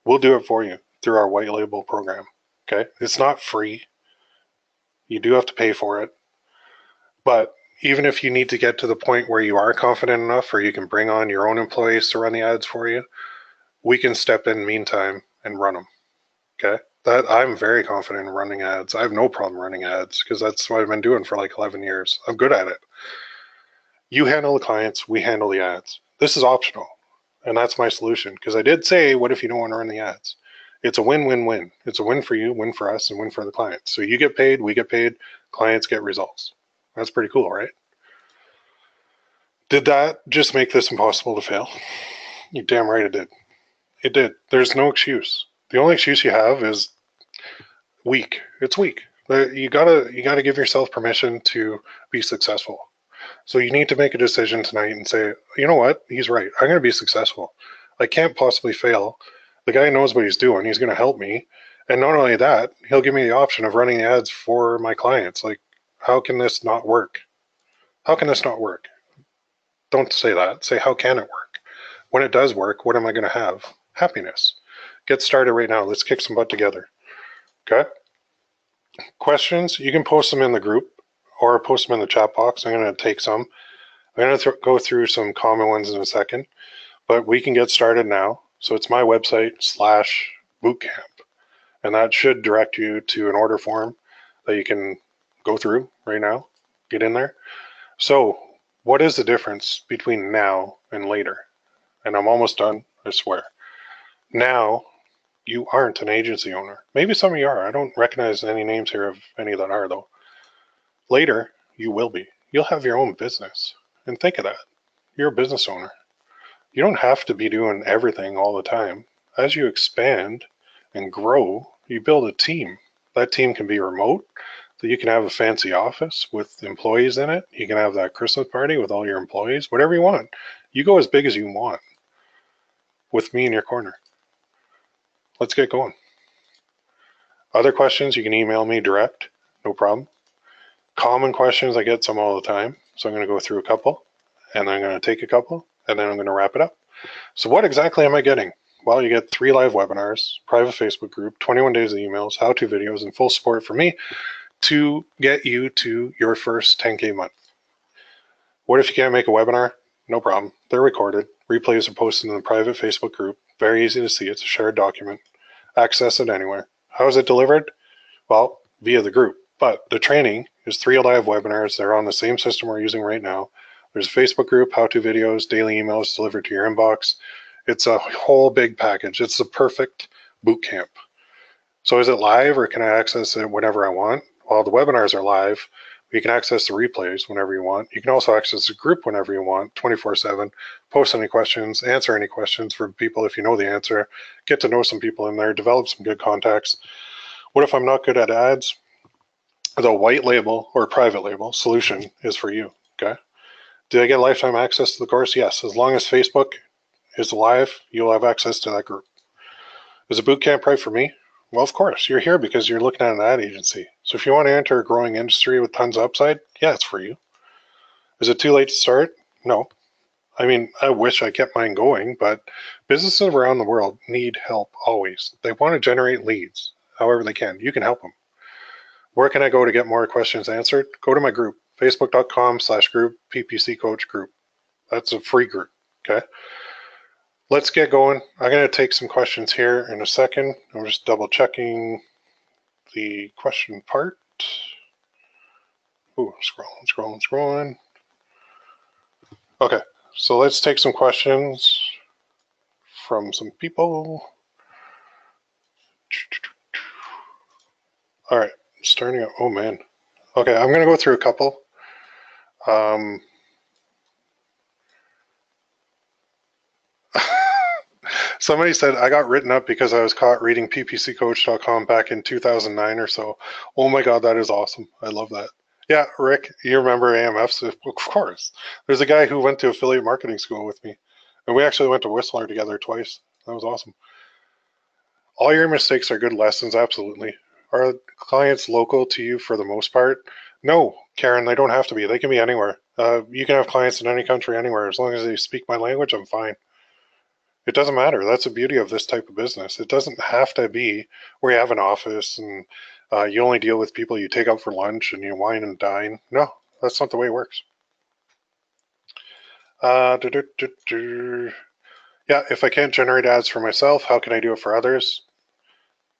we'll do it for you through our white label program. Okay? It's not free. You do have to pay for it. But even if you need to get to the point where you are confident enough or you can bring on your own employees to run the ads for you, we can step in meantime and run them. Okay? I'm very confident in running ads. I have no problem running ads because that's what I've been doing for like 11 years. I'm good at it. You handle the clients, we handle the ads. This is optional, and that's my solution because I did say, what if you don't want to run the ads? It's a win-win-win. It's a win for you, win for us, and win for the clients. So you get paid, we get paid, clients get results. That's pretty cool, right? Did that just make this impossible to fail? You're damn right it did. It did. There's no excuse. The only excuse you have is weak. It's weak. You gotta give yourself permission to be successful. So you need to make a decision tonight and say, you know what? He's right. I'm going to be successful. I can't possibly fail. The guy knows what he's doing. He's going to help me. And not only that, he'll give me the option of running the ads for my clients. Like, how can this not work? How can this not work? Don't say that. Say, how can it work? When it does work, what am I going to have? happiness. Get started right now. Let's kick some butt together. Okay? Questions, you can post them in the group or post them in the chat box. I'm going to take some. I'm going to go through some common ones in a second, but we can get started now. So it's my website /bootcamp, and that should direct you to an order form that you can go through right now. Get in there. So what is the difference between now and later? And I'm almost done, I swear. Now, you aren't an agency owner. Maybe some of you are. I don't recognize any names here of any that are, though. Later, you will be. You'll have your own business. And think of that. You're a business owner. You don't have to be doing everything all the time. As you expand and grow, you build a team. That team can be remote, so you can have a fancy office with employees in it. You can have that Christmas party with all your employees, whatever you want. You go as big as you want with me in your corner. Let's get going. Other questions, you can email me direct, no problem. Common questions, I get some all the time. So I'm going to go through a couple, and then I'm going to take a couple, and then I'm going to wrap it up. So what exactly am I getting? Well, you get 3 live webinars, private Facebook group, 21 days of emails, how-to videos, and full support from me to get you to your first 10K month. What if you can't make a webinar? No problem. They're recorded. Replays are posted in the private Facebook group. Very easy to see. It's a shared document. Access it anywhere. How is it delivered? Well, via the group. But the training is 3 live webinars. They're on the same system we're using right now. There's a Facebook group, how-to videos, daily emails delivered to your inbox. It's a whole big package. It's the perfect boot camp. So is it live, or can I access it whenever I want? Well, the webinars are live. You can access the replays whenever you want. You can also access the group whenever you want, 24/7. Post any questions, answer any questions for people if you know the answer. Get to know some people in there, develop some good contacts. What if I'm not good at ads? The white label or private label solution is for you, okay? Did I get lifetime access to the course? Yes. As long as Facebook is live, you'll have access to that group. Is a bootcamp right for me? Well, of course. You're here because you're looking at an ad agency. So if you want to enter a growing industry with tons of upside, yeah, it's for you. Is it too late to start? No. I mean, I wish I kept mine going, but businesses around the world need help always. They want to generate leads however they can. You can help them. Where can I go to get more questions answered? Go to my group, facebook.com/group, PPC Coach group. That's a free group, okay? Let's get going. I'm going to take some questions here in a second. I'm just double checking the question part. Ooh, scrolling. Okay, so let's take some questions from some people. All right, starting out, oh man. Okay, I'm going to go through a couple. Somebody said I got written up because I was caught reading ppccoach.com back in 2009 or so. Oh my God, that is awesome. I love that. Yeah, Rick, you remember AMFs? Of course. There's a guy who went to affiliate marketing school with me, and we actually went to Whistler together twice. That was awesome. All your mistakes are good lessons, absolutely. Are clients local to you for the most part? No, Karen, they don't have to be. They can be anywhere. You can have clients in any country, anywhere. As long as they speak my language, I'm fine. It doesn't matter. That's the beauty of this type of business. It doesn't have to be where you have an office and you only deal with people you take out for lunch and you wine and dine. No, that's not the way it works. Yeah, if I can't generate ads for myself, how can I do it for others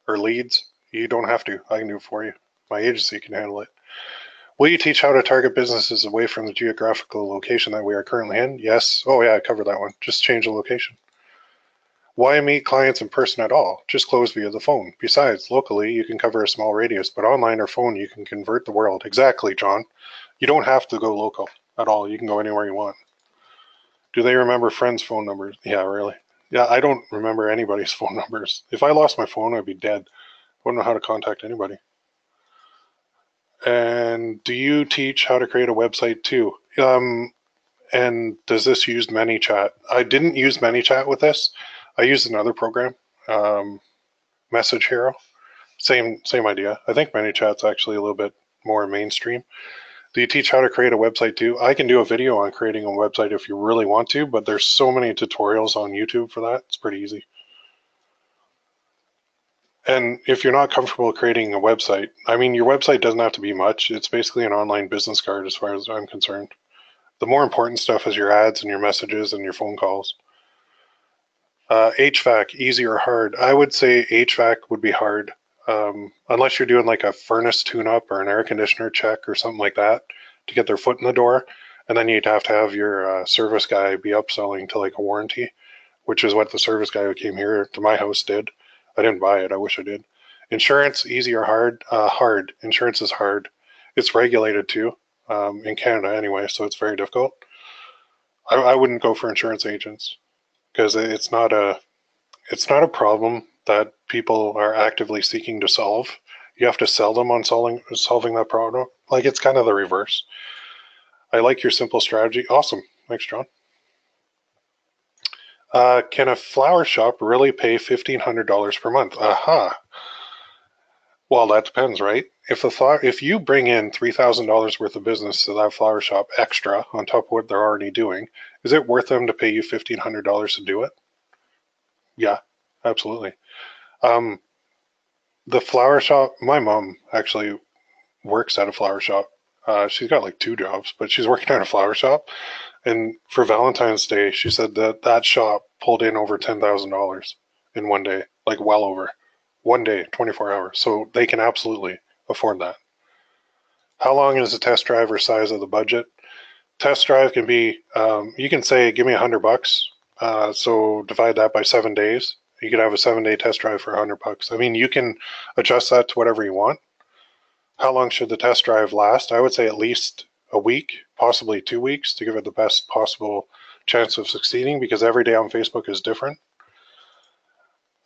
or leads? You don't have to. I can do it for you. My agency can handle it. Will you teach how to target businesses away from the geographical location that we are currently in? Yes. Oh yeah, I covered that one. Just change the location. Why meet clients in person at all? Just close via the phone. Besides, locally, you can cover a small radius, but online or phone, you can convert the world. Exactly, John. You don't have to go local at all. You can go anywhere you want. Do they remember friends' phone numbers? Yeah, really. Yeah, I don't remember anybody's phone numbers. If I lost my phone, I'd be dead. I wouldn't know how to contact anybody. And do you teach how to create a website too? And does this use ManyChat? I didn't use ManyChat with this. I used another program, Message Hero. Same idea. I think ManyChat's actually a little bit more mainstream. Do you teach how to create a website too? I can do a video on creating a website if you really want to, but there's so many tutorials on YouTube for that. It's pretty easy. And if you're not comfortable creating a website, I mean, your website doesn't have to be much. It's basically an online business card as far as I'm concerned. The more important stuff is your ads and your messages and your phone calls. HVAC, easy or hard? I would say HVAC would be hard, unless you're doing like a furnace tune-up or an air conditioner check or something like that to get their foot in the door. And then you'd have to have your service guy be upselling to like a warranty, which is what the service guy who came here to my house did. I didn't buy it. I wish I did. Insurance, easy or hard? Hard. Insurance is hard. It's regulated too, in Canada anyway, so it's very difficult. I wouldn't go for insurance agents because it's not a problem that people are actively seeking to solve. You have to sell them on solving that problem. Like, it's kind of the reverse. I like your simple strategy. Awesome. Thanks, John. Can a flower shop really pay $1,500 per month? Aha. Well, that depends, right? If you bring in $3,000 worth of business to that flower shop extra on top of what they're already doing, is it worth them to pay you $1,500 to do it? Yeah, absolutely. Um, the flower shop, my mom actually works at a flower shop. She's got like 2 jobs, but she's working at a flower shop. And for Valentine's Day, she said that that shop pulled in over $10,000 in one day, like well over one day, 24 hours. So they can absolutely afford that. How long is the test drive or size of the budget? Test drive can be, you can say, give me $100. So divide that by 7 days. You could have a 7-day test drive for $100. I mean, you can adjust that to whatever you want. How long should the test drive last? I would say at least a week, possibly 2 weeks, to give it the best possible chance of succeeding, because every day on Facebook is different.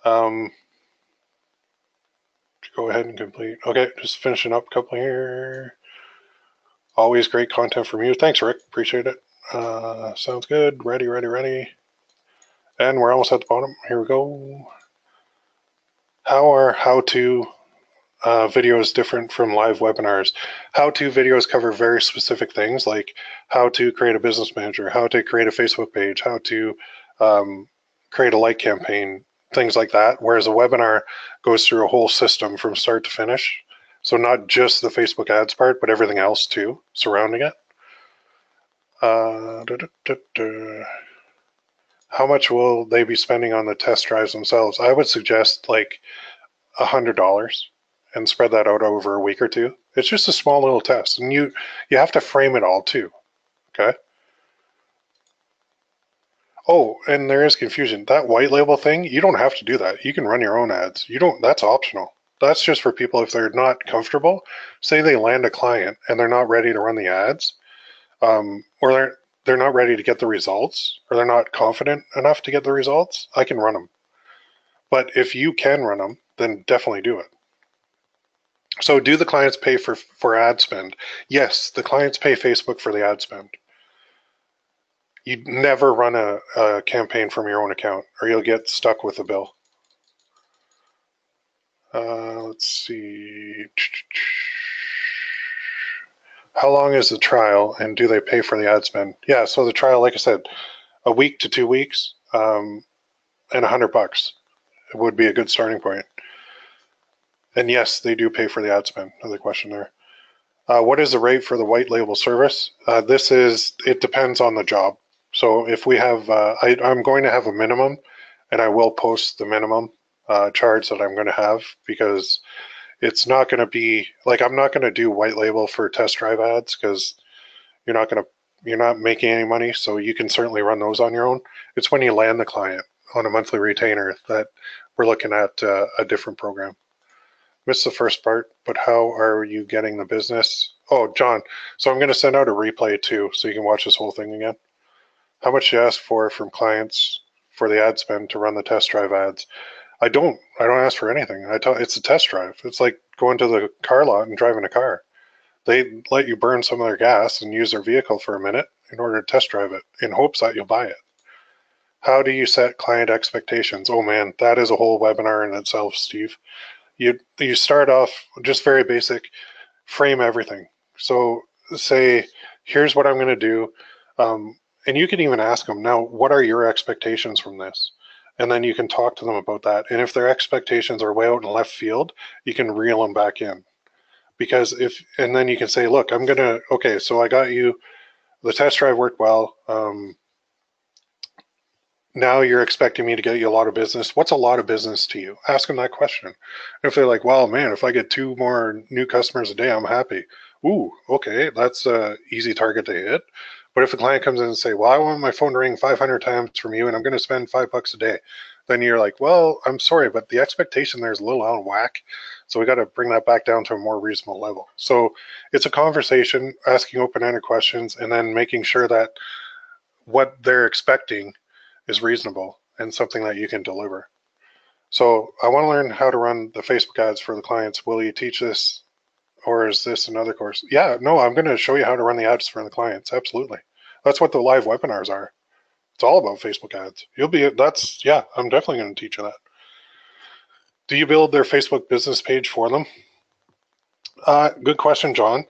Go ahead and complete. Okay, just finishing up a couple here. Always great content from you. Thanks, Rick. Appreciate it. Sounds good. Ready. And we're almost at the bottom. Here we go. How are how-to videos different from live webinars? How-to videos cover very specific things like how to create a business manager, how to create a Facebook page, how to create a like campaign, things like that. Whereas a webinar goes through a whole system from start to finish. So not just the Facebook ads part, but everything else too surrounding it. How much will they be spending on the test drives themselves? I would suggest like $100 and spread that out over a week or two. It's just a small little test, and you have to frame it all too. Okay. Oh, and there is confusion. That white label thing, you don't have to do that. You can run your own ads. You don't. That's optional. That's just for people if they're not comfortable. Say they land a client and they're not ready to run the ads, or they're not ready to get the results, or they're not confident enough to get the results. I can run them. But if you can run them, then definitely do it. So do the clients pay for ad spend? Yes, the clients pay Facebook for the ad spend. You never run a campaign from your own account or you'll get stuck with a bill. Let's see. How long is the trial and do they pay for the ad spend? Yeah, so the trial, like I said, a week to 2 weeks, and $100 would be a good starting point. And yes, they do pay for the ad spend. Another question there. What is the rate for the white label service? It depends on the job. So if we have, I'm going to have a minimum, and I will post the minimum charge that I'm going to have, because it's not going to be like, I'm not going to do white label for test drive ads because you're not making any money. So you can certainly run those on your own. It's when you land the client on a monthly retainer that we're looking at a different program. Missed the first part, but how are you getting the business? Oh, John, so I'm going to send out a replay too, so you can watch this whole thing again. How much you ask for from clients for the ad spend to run the test drive ads? I don't ask for anything. It's a test drive. It's like going to the car lot and driving a car. They let you burn some of their gas and use their vehicle for a minute in order to test drive it in hopes that you'll buy it. How do you set client expectations? Oh man, that is a whole webinar in itself, Steve. You start off just very basic, frame everything. So say, here's what I'm going to do. And you can even ask them, now, what are your expectations from this? and then you can talk to them about that. And if their expectations are way out in left field, you can reel them back in. Because and then you can say, look, okay, so I got you, the test drive worked well. Now you're expecting me to get you a lot of business. What's a lot of business to you? Ask them that question. And if they're like, well, man, if I get 2 more new customers a day, I'm happy. Ooh, okay, that's an easy target to hit. But if a client comes in and say, well, I want my phone to ring 500 times from you and I'm going to spend $5 a day, then you're like, well, I'm sorry, but the expectation there is a little out of whack. So we got to bring that back down to a more reasonable level. So it's a conversation, asking open-ended questions, and then making sure that what they're expecting is reasonable and something that you can deliver. So I want to learn how to run the Facebook ads for the clients. Will you teach this, or is this another course? Yeah, no, I'm going to show you how to run the ads for the clients. Absolutely. That's what the live webinars are. It's all about Facebook ads. I'm definitely going to teach you that. Do you build their Facebook business page for them? Good question, John.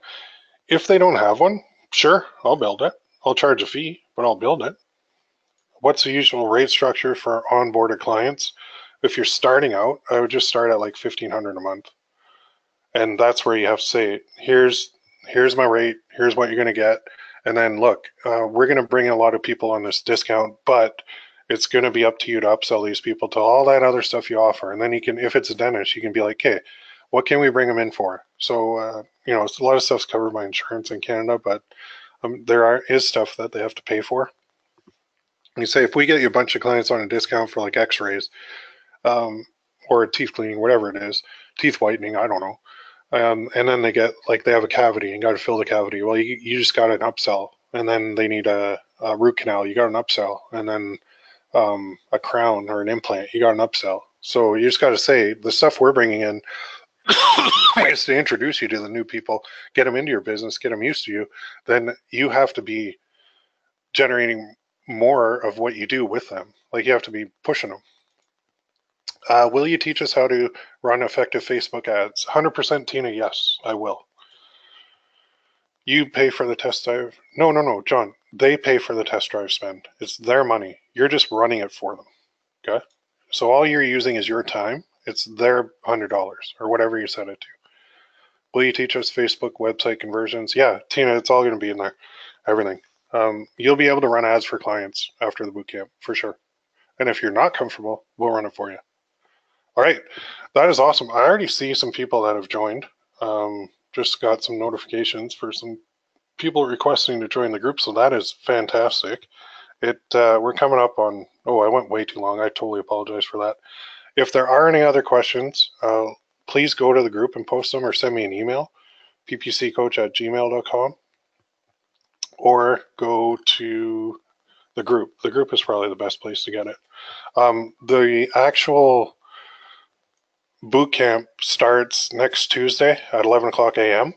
If they don't have one, sure, I'll build it. I'll charge a fee, but I'll build it. What's the usual rate structure for onboarded clients? If you're starting out, I would just start at like $1,500 a month. And that's where you have to say, here's my rate, here's what you're going to get. And then look, we're going to bring in a lot of people on this discount, but it's going to be up to you to upsell these people to all that other stuff you offer. And then you can, if it's a dentist, you can be like, okay, what can we bring them in for? So, a lot of stuff's covered by insurance in Canada, but there is stuff that they have to pay for. You say, if we get you a bunch of clients on a discount for like x-rays or teeth cleaning, whatever it is, teeth whitening, I don't know. And then they have a cavity and got to fill the cavity. Well, you just got an upsell. And then they need a root canal, you got an upsell. And then a crown or an implant, you got an upsell. So you just got to say, the stuff we're bringing in is to introduce you to the new people, get them into your business, get them used to you. Then you have to be generating more of what you do with them. Like, you have to be pushing them. Will you teach us how to run effective Facebook ads? 100% Tina, yes, I will. You pay for the test drive? No, John. They pay for the test drive spend. It's their money. You're just running it for them. Okay? So all you're using is your time. It's their $100 or whatever you set it to. Will you teach us Facebook website conversions? Yeah, Tina, it's all going to be in there. Everything. You'll be able to run ads for clients after the bootcamp for sure. And if you're not comfortable, we'll run it for you. All right, that is awesome. I already see some people that have joined. Just got some notifications for some people requesting to join the group, so that is fantastic. We're coming up on, I went way too long. I totally apologize for that. If there are any other questions, please go to the group and post them or send me an email, ppccoach@gmail.com, or go to the group. The group is probably the best place to get it. The actual bootcamp starts next Tuesday at 11 o'clock a.m.,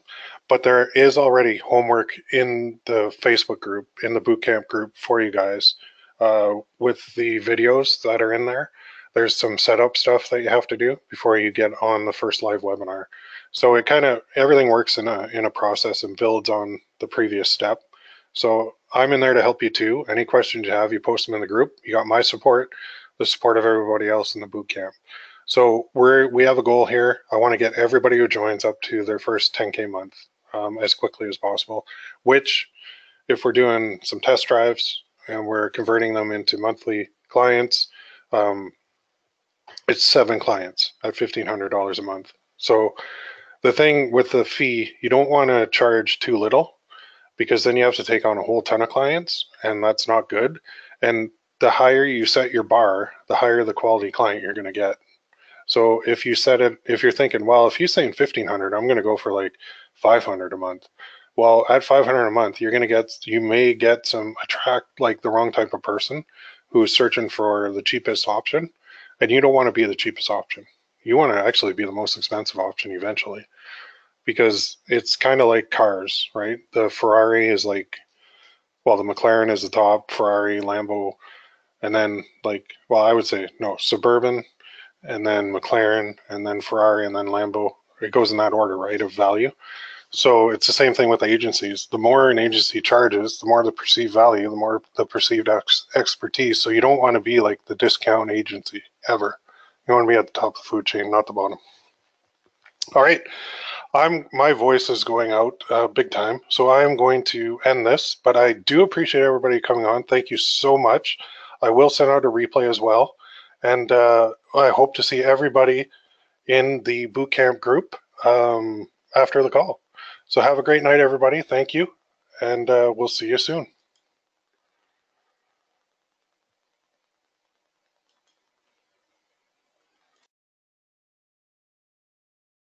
but there is already homework in the Facebook group, in the bootcamp group for you guys with the videos that are in there. There's some setup stuff that you have to do before you get on the first live webinar. So it everything works in a process and builds on the previous step. So I'm in there to help you too. Any questions you have, you post them in the group. You got my support, the support of everybody else in the bootcamp. So we have a goal here. I want to get everybody who joins up to their first 10K month as quickly as possible, which, if we're doing some test drives and we're converting them into monthly clients, it's 7 clients at $1,500 a month. So the thing with the fee, you don't want to charge too little, because then you have to take on a whole ton of clients, and that's not good. And the higher you set your bar, the higher the quality client you're going to get. So if you set it, if you're thinking, well, if you're saying 1,500, I'm going to go for like 500 a month. Well, at 500 a month, you may attract like the wrong type of person who's searching for the cheapest option, and you don't want to be the cheapest option. You want to actually be the most expensive option eventually, because it's kind of like cars, right? The Ferrari is the McLaren is the top, Ferrari, Lambo, and then I would say no, Suburban, and then McLaren, and then Ferrari, and then Lambo. It goes in that order, right, of value. So it's the same thing with agencies. The more an agency charges, the more the perceived value, the more the perceived expertise. So you don't want to be like the discount agency ever. You want to be at the top of the food chain, not the bottom. All right. My voice is going out big time, so I am going to end this, but I do appreciate everybody coming on. Thank you so much. I will send out a replay as well, and I hope to see everybody in the Bootcamp group after the call. So have a great night, everybody. Thank you, and we'll see you soon.